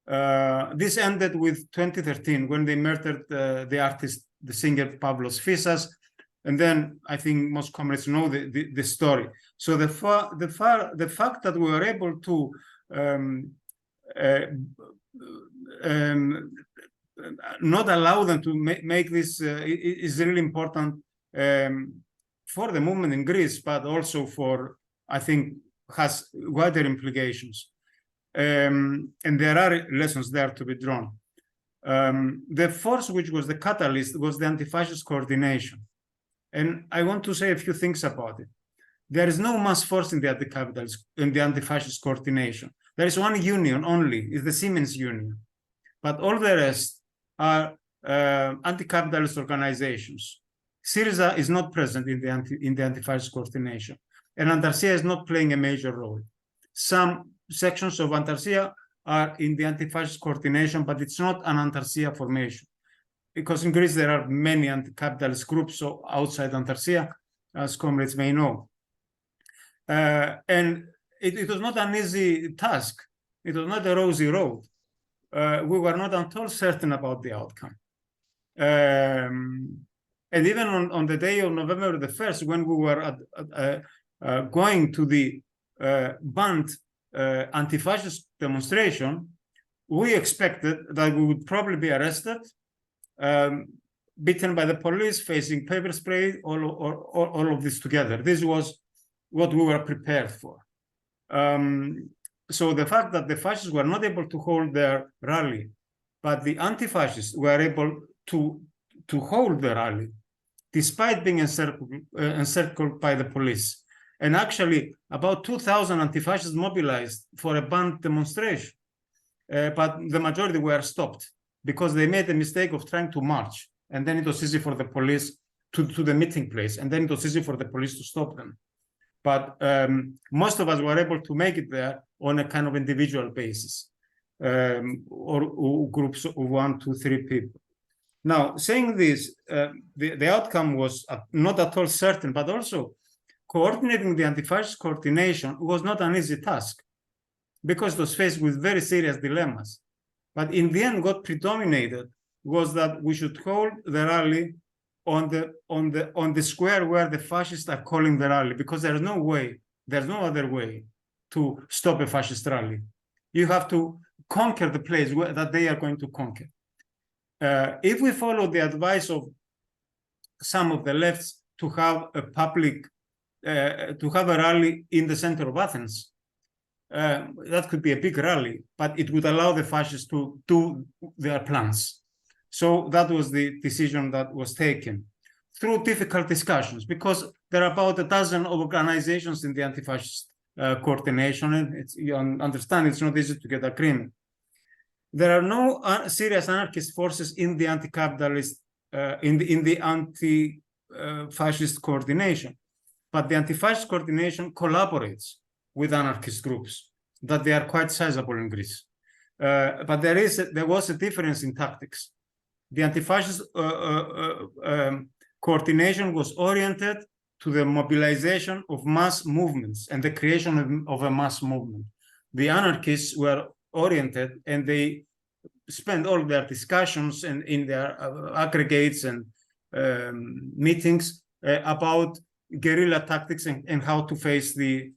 This ended with 2013 when they murdered the artist, the singer Pavlos Fyssas, and then I think most comrades know the story. So the fact that we were able to not allow them to make this is really important for the movement in Greece, but also for, I think, has wider implications. And there are lessons there to be drawn. The force which was the catalyst was the anti-fascist coordination. And I want to say a few things about it. There is no mass force in the anti-capitalist, in the anti-fascist coordination. There is one union only, is the Siemens Union. But all the rest are anti-capitalist organizations. Syriza is not present in the anti-fascist coordination, and Antarcia is not playing a major role. Some sections of Antarcia are in the anti-fascist coordination, but it's not an Antarcia formation, because in Greece there are many anti-capitalist groups outside Antarcia, as comrades may know. And it was not an easy task. It was not a rosy road. We were not at all certain about the outcome. And even on the day of November the 1st, when we were going to the banned anti-fascist demonstration, we expected that we would probably be arrested, beaten by the police, facing pepper spray, all of this together. This was what we were prepared for. So the fact that the fascists were not able to hold their rally, but the anti-fascists were able to hold the rally, despite being encircled by the police. And actually, about 2,000 anti-fascists mobilized for a banned demonstration. But the majority were stopped because they made the mistake of trying to march. And then it was easy for the police to the meeting place. And then it was easy for the police to stop them. But most of us were able to make it there on a kind of individual basis, or groups of 1, 2, 3 people. Now, saying this, the outcome was not at all certain, but also coordinating the anti-fascist coordination was not an easy task, because it was faced with very serious dilemmas. But in the end, what predominated was that we should hold the rally on the square where the fascists are calling the rally, because there's no other way to stop a fascist rally. You have to conquer the place that they are going to conquer. If we follow the advice of some of the lefts to have a public, to have a rally in the center of Athens, that could be a big rally, but it would allow the fascists to do their plans. So that was the decision that was taken through difficult discussions, because there are about a dozen organizations in the anti-fascist coordination, and you understand it's not easy to get agreement. There are no serious anarchist forces in the anti-capitalist, in the anti-fascist coordination, but the anti-fascist coordination collaborates with anarchist groups, that they are quite sizable in Greece. But there was a difference in tactics. The anti-fascist coordination was oriented to the mobilization of mass movements and the creation of a mass movement. The anarchists were oriented, and they spent all their discussions and in their aggregates and meetings about guerrilla tactics and how to face the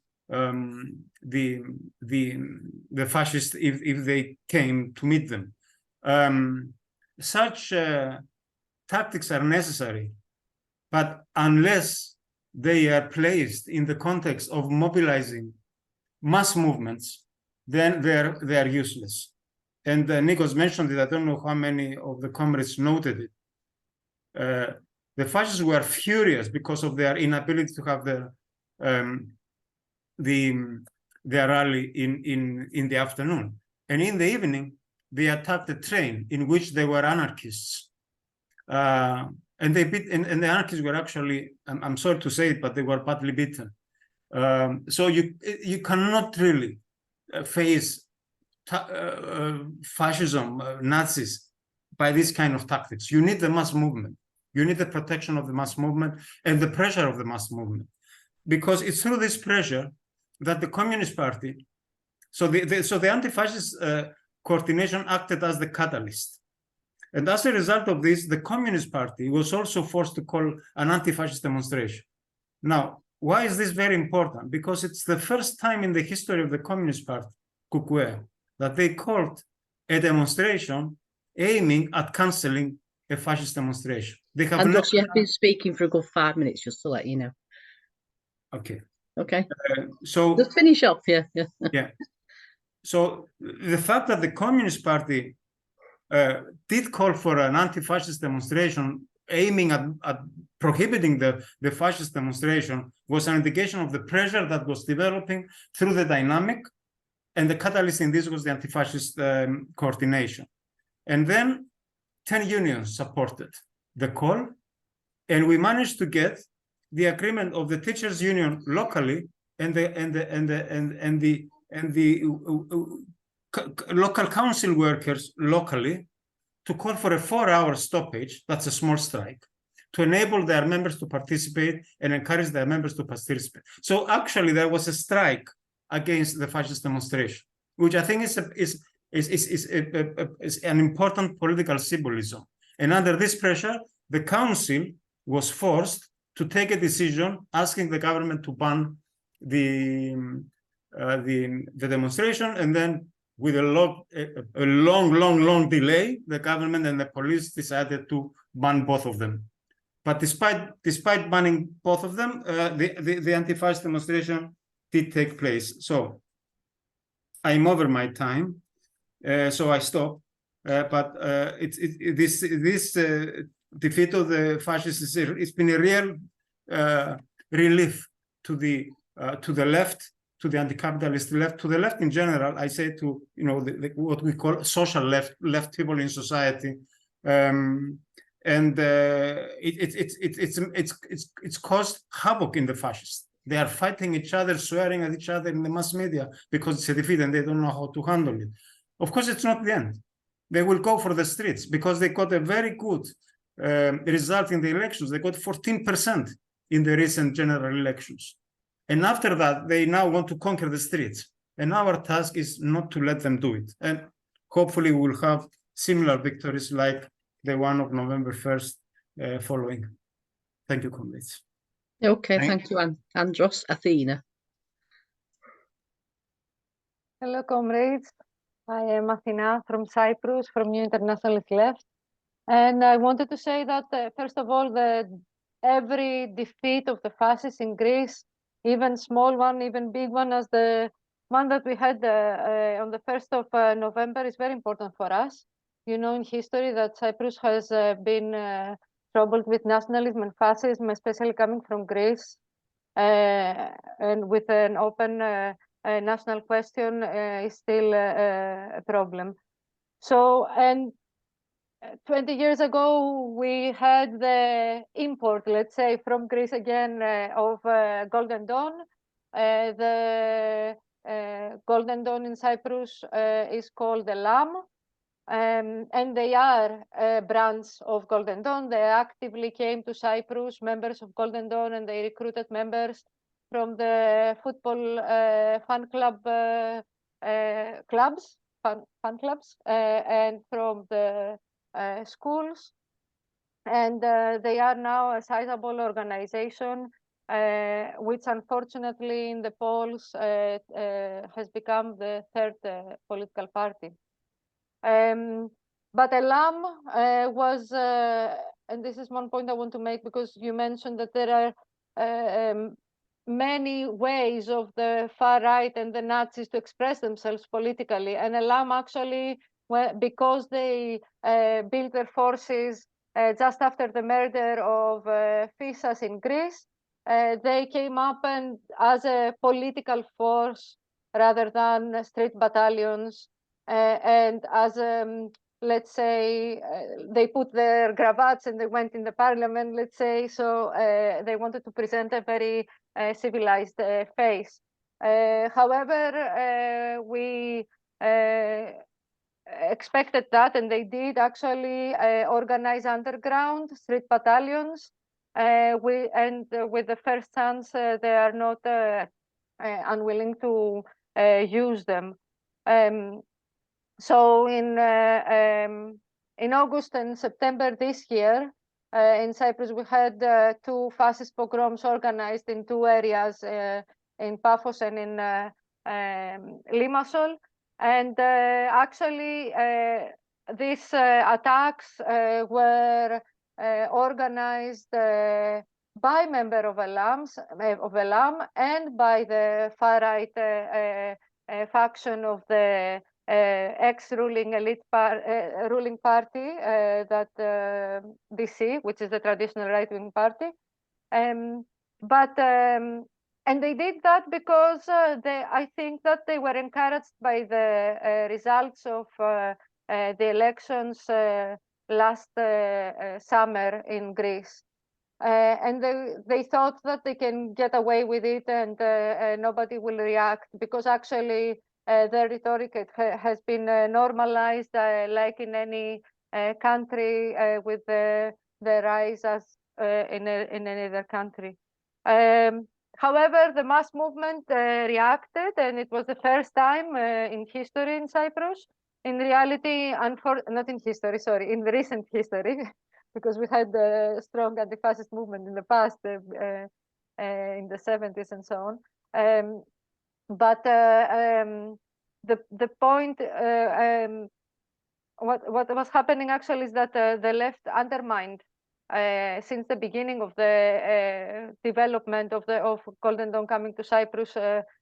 fascists if they came to meet them. Such tactics are necessary, but unless they are placed in the context of mobilizing mass movements, then they're useless. And Nikos mentioned it. I don't know how many of the comrades noted it. The fascists were furious because of their inability to have their rally in the afternoon, and in the evening they attacked a train in which they were anarchists, and they beat. And the anarchists were actually, I'm sorry to say it, but they were badly beaten. So you cannot really face fascism, Nazis, by this kind of tactics. You need the mass movement. You need the protection of the mass movement and the pressure of the mass movement, because it's through this pressure that the Communist Party, so the anti-fascists coordination acted as the catalyst. And as a result of this, the Communist Party was also forced to call an anti-fascist demonstration. Now, why is this very important? Because it's the first time in the history of the Communist Party, Kukuē, that they called a demonstration aiming at cancelling a fascist demonstration. They have Andros, you have been speaking for a good 5 minutes, just to let you know. Okay. Okay. So just finish off, yeah. Yeah. So the fact that the Communist Party did call for an anti-fascist demonstration aiming at prohibiting the fascist demonstration was an indication of the pressure that was developing through the dynamic, and the catalyst in this was the anti-fascist coordination. And then 10 unions supported the call, and we managed to get the agreement of the teachers' union locally and the local council workers locally to call for a 4-hour stoppage, that's a small strike, to enable their members to participate and encourage their members to participate. So actually there was a strike against the fascist demonstration, which I think is an important political symbolism. And under this pressure, the council was forced to take a decision asking the government to ban the demonstration, and then with a long delay, the government and the police decided to ban both of them. But despite banning both of them, the anti-fascist demonstration did take place. So I'm over my time, so I stop. But this defeat of the fascists it's been a real relief to the left, to the anti-capitalist left, to the left in general. I say to what we call social left people in society, and it's caused havoc in the fascists. They are fighting each other, swearing at each other in the mass media because it's a defeat and they don't know how to handle it. Of course, it's not the end. They will go for the streets because they got a very good result in the elections. They got 14% in the recent general elections. And after that, they now want to conquer the streets. And our task is not to let them do it. And hopefully we'll have similar victories like the one of November 1st following. Thank you, comrades. Okay, thank you, Andros. Athena. Hello, comrades. I am Athena from Cyprus, from New Internationalist Left. And I wanted to say that, first of all, every defeat of the fascists in Greece, even small one, even big one, as the one that we had on the 1st of November is very important for us. You know, in history that Cyprus has been troubled with nationalism and fascism, especially coming from Greece, and with an open national question is still a problem. So, and 20 years ago, we had the import, let's say, from Greece again of Golden Dawn. The Golden Dawn in Cyprus is called the Lamb, and they are brands of Golden Dawn. They actively came to Cyprus, members of Golden Dawn, and they recruited members from the football fan clubs, and from the schools, and they are now a sizable organization, which unfortunately in the polls has become the third political party. But Elam was, and this is one point I want to make, because you mentioned that there are many ways of the far right and the Nazis to express themselves politically, and Elam actually, because they built their forces just after the murder of Fyssas in Greece, they came up and as a political force rather than street battalions, and as let's say they put their cravats and they went in the parliament, let's say, so they wanted to present a very civilized face. However, we expected that, and they did actually organize underground street battalions. With the first chance, they are not unwilling to use them. So in August and September this year, in Cyprus, we had 2 fascist pogroms organized in 2 areas, in Paphos and in Limassol. And actually, these attacks were organized by member of Elam and by the far-right faction of the ex-ruling ruling party, that DC, which is the traditional right-wing party. And they did that because I think that they were encouraged by the results of the elections last summer in Greece. And they thought that they can get away with it and nobody will react, because actually their rhetoric has been normalized, like in any country, with the rise as in any other country. However, the mass movement reacted, and it was the first time in history in Cyprus. In reality, not in history, sorry, in the recent history, because we had a strong anti-fascist movement in the past, in the 70s and so on. But the point, what was happening actually is that the left undermined, since the beginning of the development of Golden Dawn coming to Cyprus,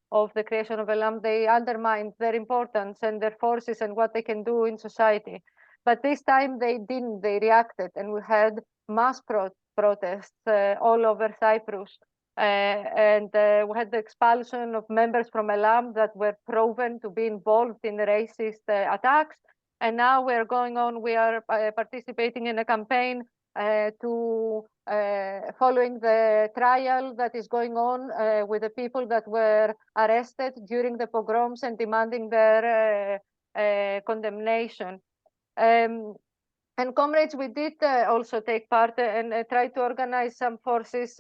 of the creation of Elam, they undermined their importance and their forces and what they can do in society. But this time they didn't, they reacted, and we had mass protests all over Cyprus. And we had the expulsion of members from Elam that were proven to be involved in racist attacks. And now we are participating in a campaign to following the trial that is going on with the people that were arrested during the pogroms and demanding their condemnation. And comrades, we did also take part and try to organize some forces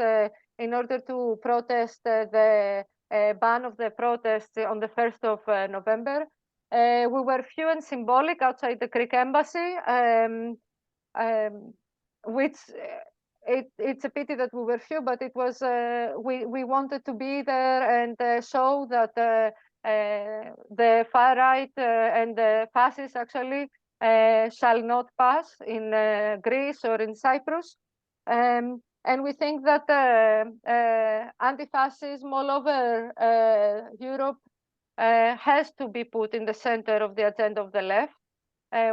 in order to protest the ban of the protests on the 1st of November. We were few and symbolic outside the Greek embassy, which it's a pity that we were few, but it was we wanted to be there and show that the far right and the fascists actually shall not pass in Greece or in Cyprus. And we think that anti-fascism all over Europe has to be put in the center of the agenda of the left.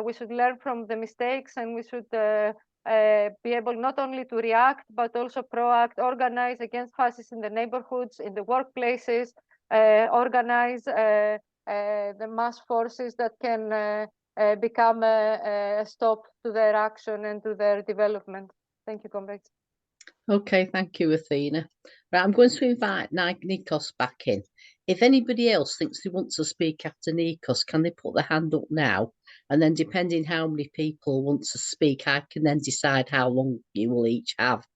We should learn from the mistakes, and we should be able not only to react, but also organize against fascists in the neighborhoods, in the workplaces, organize the mass forces that can become a stop to their action and to their development. Thank you, comrades. Okay, thank you, Athena. Right, I'm going to invite Nikos back in. If anybody else thinks they want to speak after Nikos, can they put their hand up now? And then depending how many people want to speak, I can then decide how long you will each have.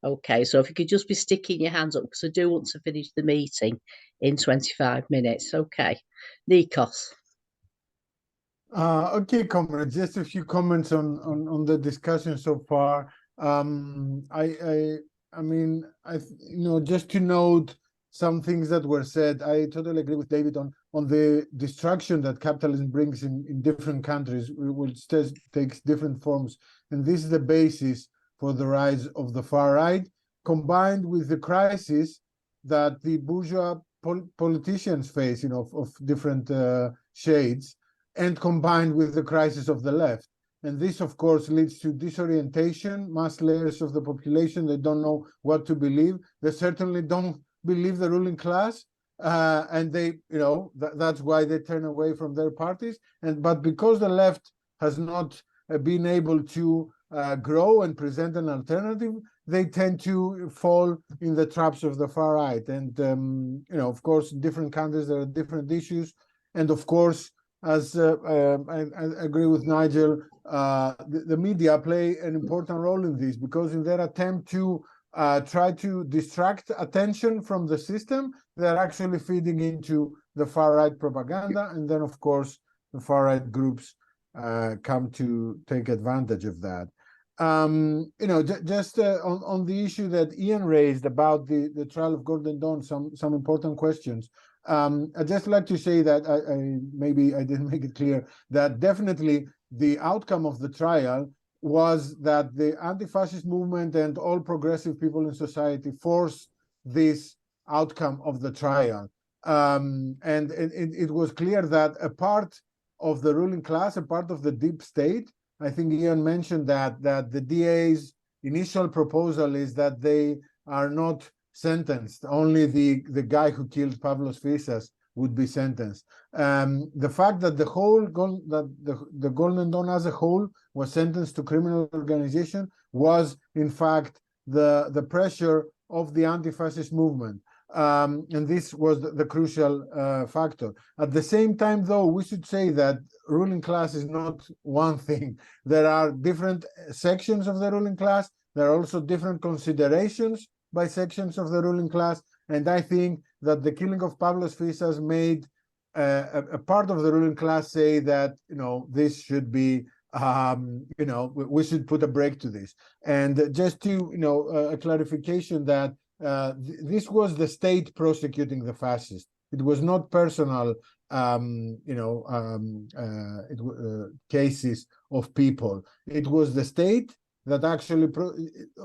Okay, so if you could just be sticking your hands up, because I do want to finish the meeting in 25 minutes. Okay, Nikos. Okay, comrade, just a few comments on the discussion so far. I mean, just to note some things that were said, I totally agree with David on the destruction that capitalism brings in different countries, which takes different forms. And this is the basis for the rise of the far right, combined with the crisis that the bourgeois politicians face, of different shades, and combined with the crisis of the left. And this, of course, leads to disorientation, mass layers of the population. They don't know what to believe. They certainly don't believe the ruling class. And they, that's why they turn away from their parties. But because the left has not been able to grow and present an alternative, they tend to fall in the traps of the far right. And, of course, in different countries, there are different issues. And of course, as I agree with Nigel, the media play an important role in this, because in their attempt to try to distract attention from the system, they're actually feeding into the far-right propaganda. And then, of course, the far-right groups come to take advantage of that. You know, just on the issue that Ian raised about the trial of Golden Dawn, some important questions. I'd just like to say that maybe I didn't make it clear that definitely the outcome of the trial was that the anti-fascist movement and all progressive people in society forced this outcome of the trial. And it was clear that a part of the ruling class, a part of the deep state, I think Ian mentioned that the DA's initial proposal is that they are not sentenced. Only the guy who killed Pavlos Fyssas would be sentenced. The fact that the Golden Dawn as a whole was sentenced to criminal organization was, in fact, the pressure of the anti-fascist movement. And this was the crucial factor. At the same time, though, we should say that ruling class is not one thing. There are different sections of the ruling class. There are also different considerations by sections of the ruling class. And I think that the killing of Pavlos Fyssas made a part of the ruling class say that, you know, this should be, you know, we should put a break to this. And just to, you know, a clarification that this was the state prosecuting the fascists. It was not personal, you know, cases of people. It was the state that actually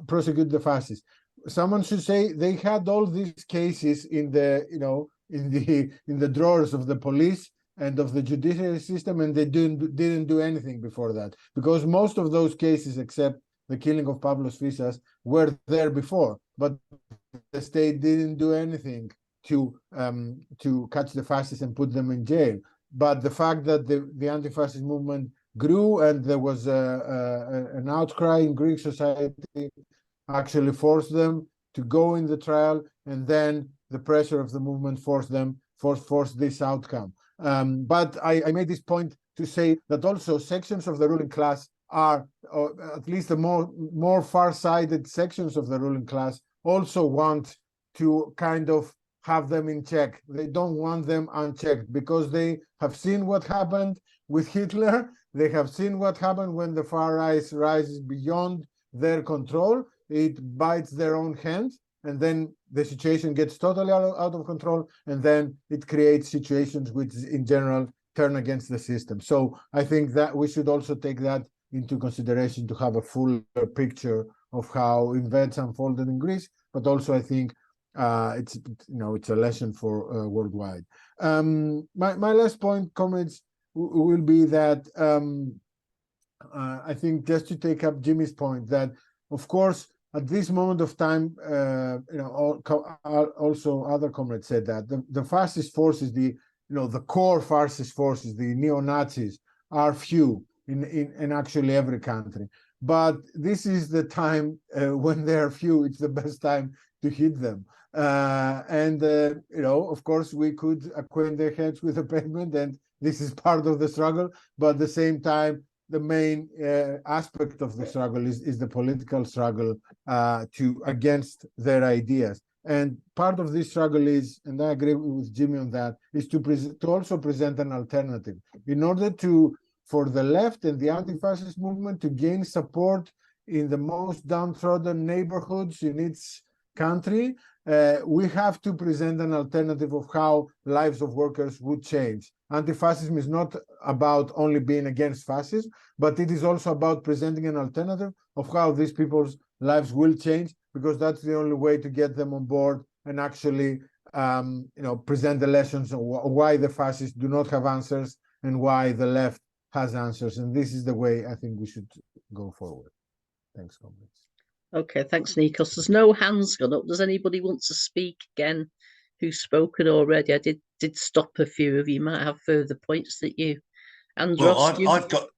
prosecuted the fascists. Someone should say they had all these cases in the, you know, in the drawers of the police and of the judiciary system, and they didn't do anything before that, because most of those cases, except the killing of Pavlos Fyssas, were there before, but the state didn't do anything to catch the fascists and put them in jail. But the fact that the anti-fascist movement grew and there was an outcry in Greek society actually forced them to go in the trial, and then the pressure of the movement forced this outcome. But I made this point to say that also sections of the ruling class are, or at least the more far-sighted sections of the ruling class, also want to kind of have them in check. They don't want them unchecked because they have seen what happened with Hitler. They have seen what happened when the far right rises beyond their control. It bites their own hand, and then the situation gets totally out of control, and then it creates situations which in general turn against the system. So I think that we should also take that into consideration to have a fuller picture of how events unfolded in Greece, but also I think it's, you know, it's a lesson for worldwide. My last point, comments, will be that I think just to take up Jimmy's point that, of course, at this moment of time, you know, also other comrades said that the fascist forces, the core fascist forces, the neo-Nazis, are few in actually every country. But this is the time when they are few. It's the best time to hit them. And you know, of course, we could acquaint their heads with the pavement, and this is part of the struggle. But at the same time, the main aspect of the struggle is the political struggle against their ideas. And part of this struggle is, and I agree with Jimmy on that, is to also present an alternative in order for the left and the anti-fascist movement to gain support in the most downtrodden neighborhoods in its country. We have to present an alternative of how lives of workers would change. Anti-fascism is not about only being against fascism, but it is also about presenting an alternative of how these people's lives will change, because that's the only way to get them on board and actually present the lessons of why the fascists do not have answers and why the left has answers. And this is the way I think we should go forward. Thanks, comrades. Okay, thanks, Nikos. There's no hands gone up. Does anybody want to speak again who's spoken already? I did stop a few of you. Might have further points that you. Andros, well,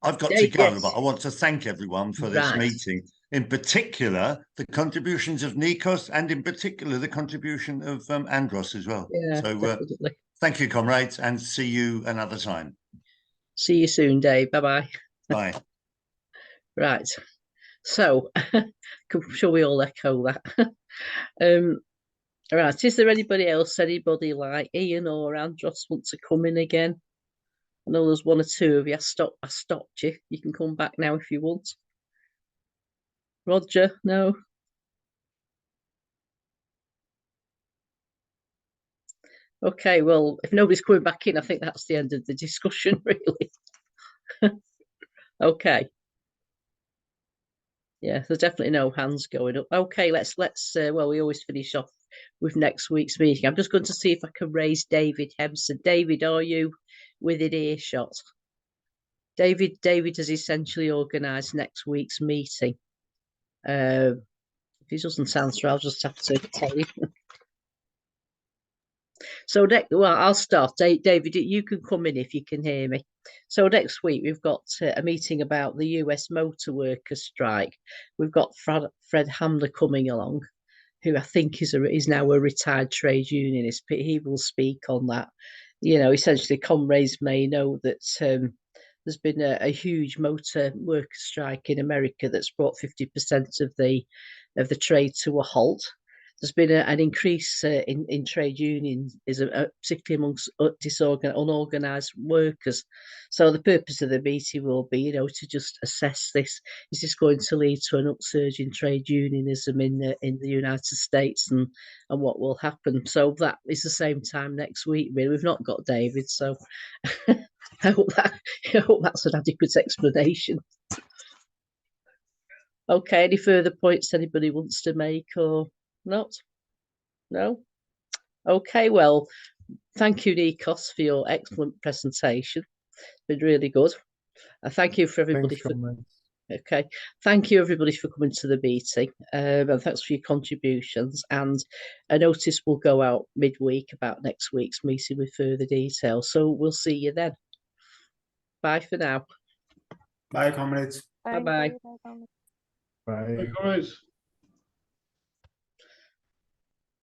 I've got to go, yes. but I want to thank everyone for this meeting. In particular, the contributions of Nikos, and in particular the contribution of Andros as well. Yeah, so thank you, comrades, and see you another time. See you soon, Dave. Bye-bye. Bye. Right. So, shall we all echo that? Right. Is there anybody else, anybody like Ian or Andros want to come in again? I know there's one or two of you. I stopped you. You can come back now if you want. Roger, no. Okay, well, if nobody's coming back in, I think that's the end of the discussion, really. Okay. Yeah, there's definitely no hands going up. Okay, let's well, we always finish off with next week's meeting. I'm just going to see if I can raise David Hempson. David, are you within earshot? David has essentially organised next week's meeting. If he doesn't answer, I'll just have to tell you. So well, I'll start. David, you can come in if you can hear me. So next week we've got a meeting about the US motor workers strike. We've got Fred Hamler coming along, who I think is now a retired trade unionist, but he will speak on that. You know, essentially, comrades may know that there's been a huge motor worker strike in America that's brought 50% of the trade to a halt. There's been an increase in trade unions, particularly amongst unorganised workers. So the purpose of the meeting will be, you know, to just assess this. Is this going to lead to an upsurge in trade unionism in the United States, and what will happen? So that is the same time next week. Really, we've not got David, so I hope that's an adequate explanation. Okay, any further points anybody wants to make or not? No? Okay, well, thank you, Nikos, for your excellent presentation. It's been really good. Thank you for everybody Okay, thank you everybody for coming to the meeting, and thanks for your contributions. And a notice will go out midweek about next week's meeting with further details. So we'll see you then. Bye for now. Bye, comrades. Thank Bye-bye. you. Bye, comrades. Bye. Bye, comrades.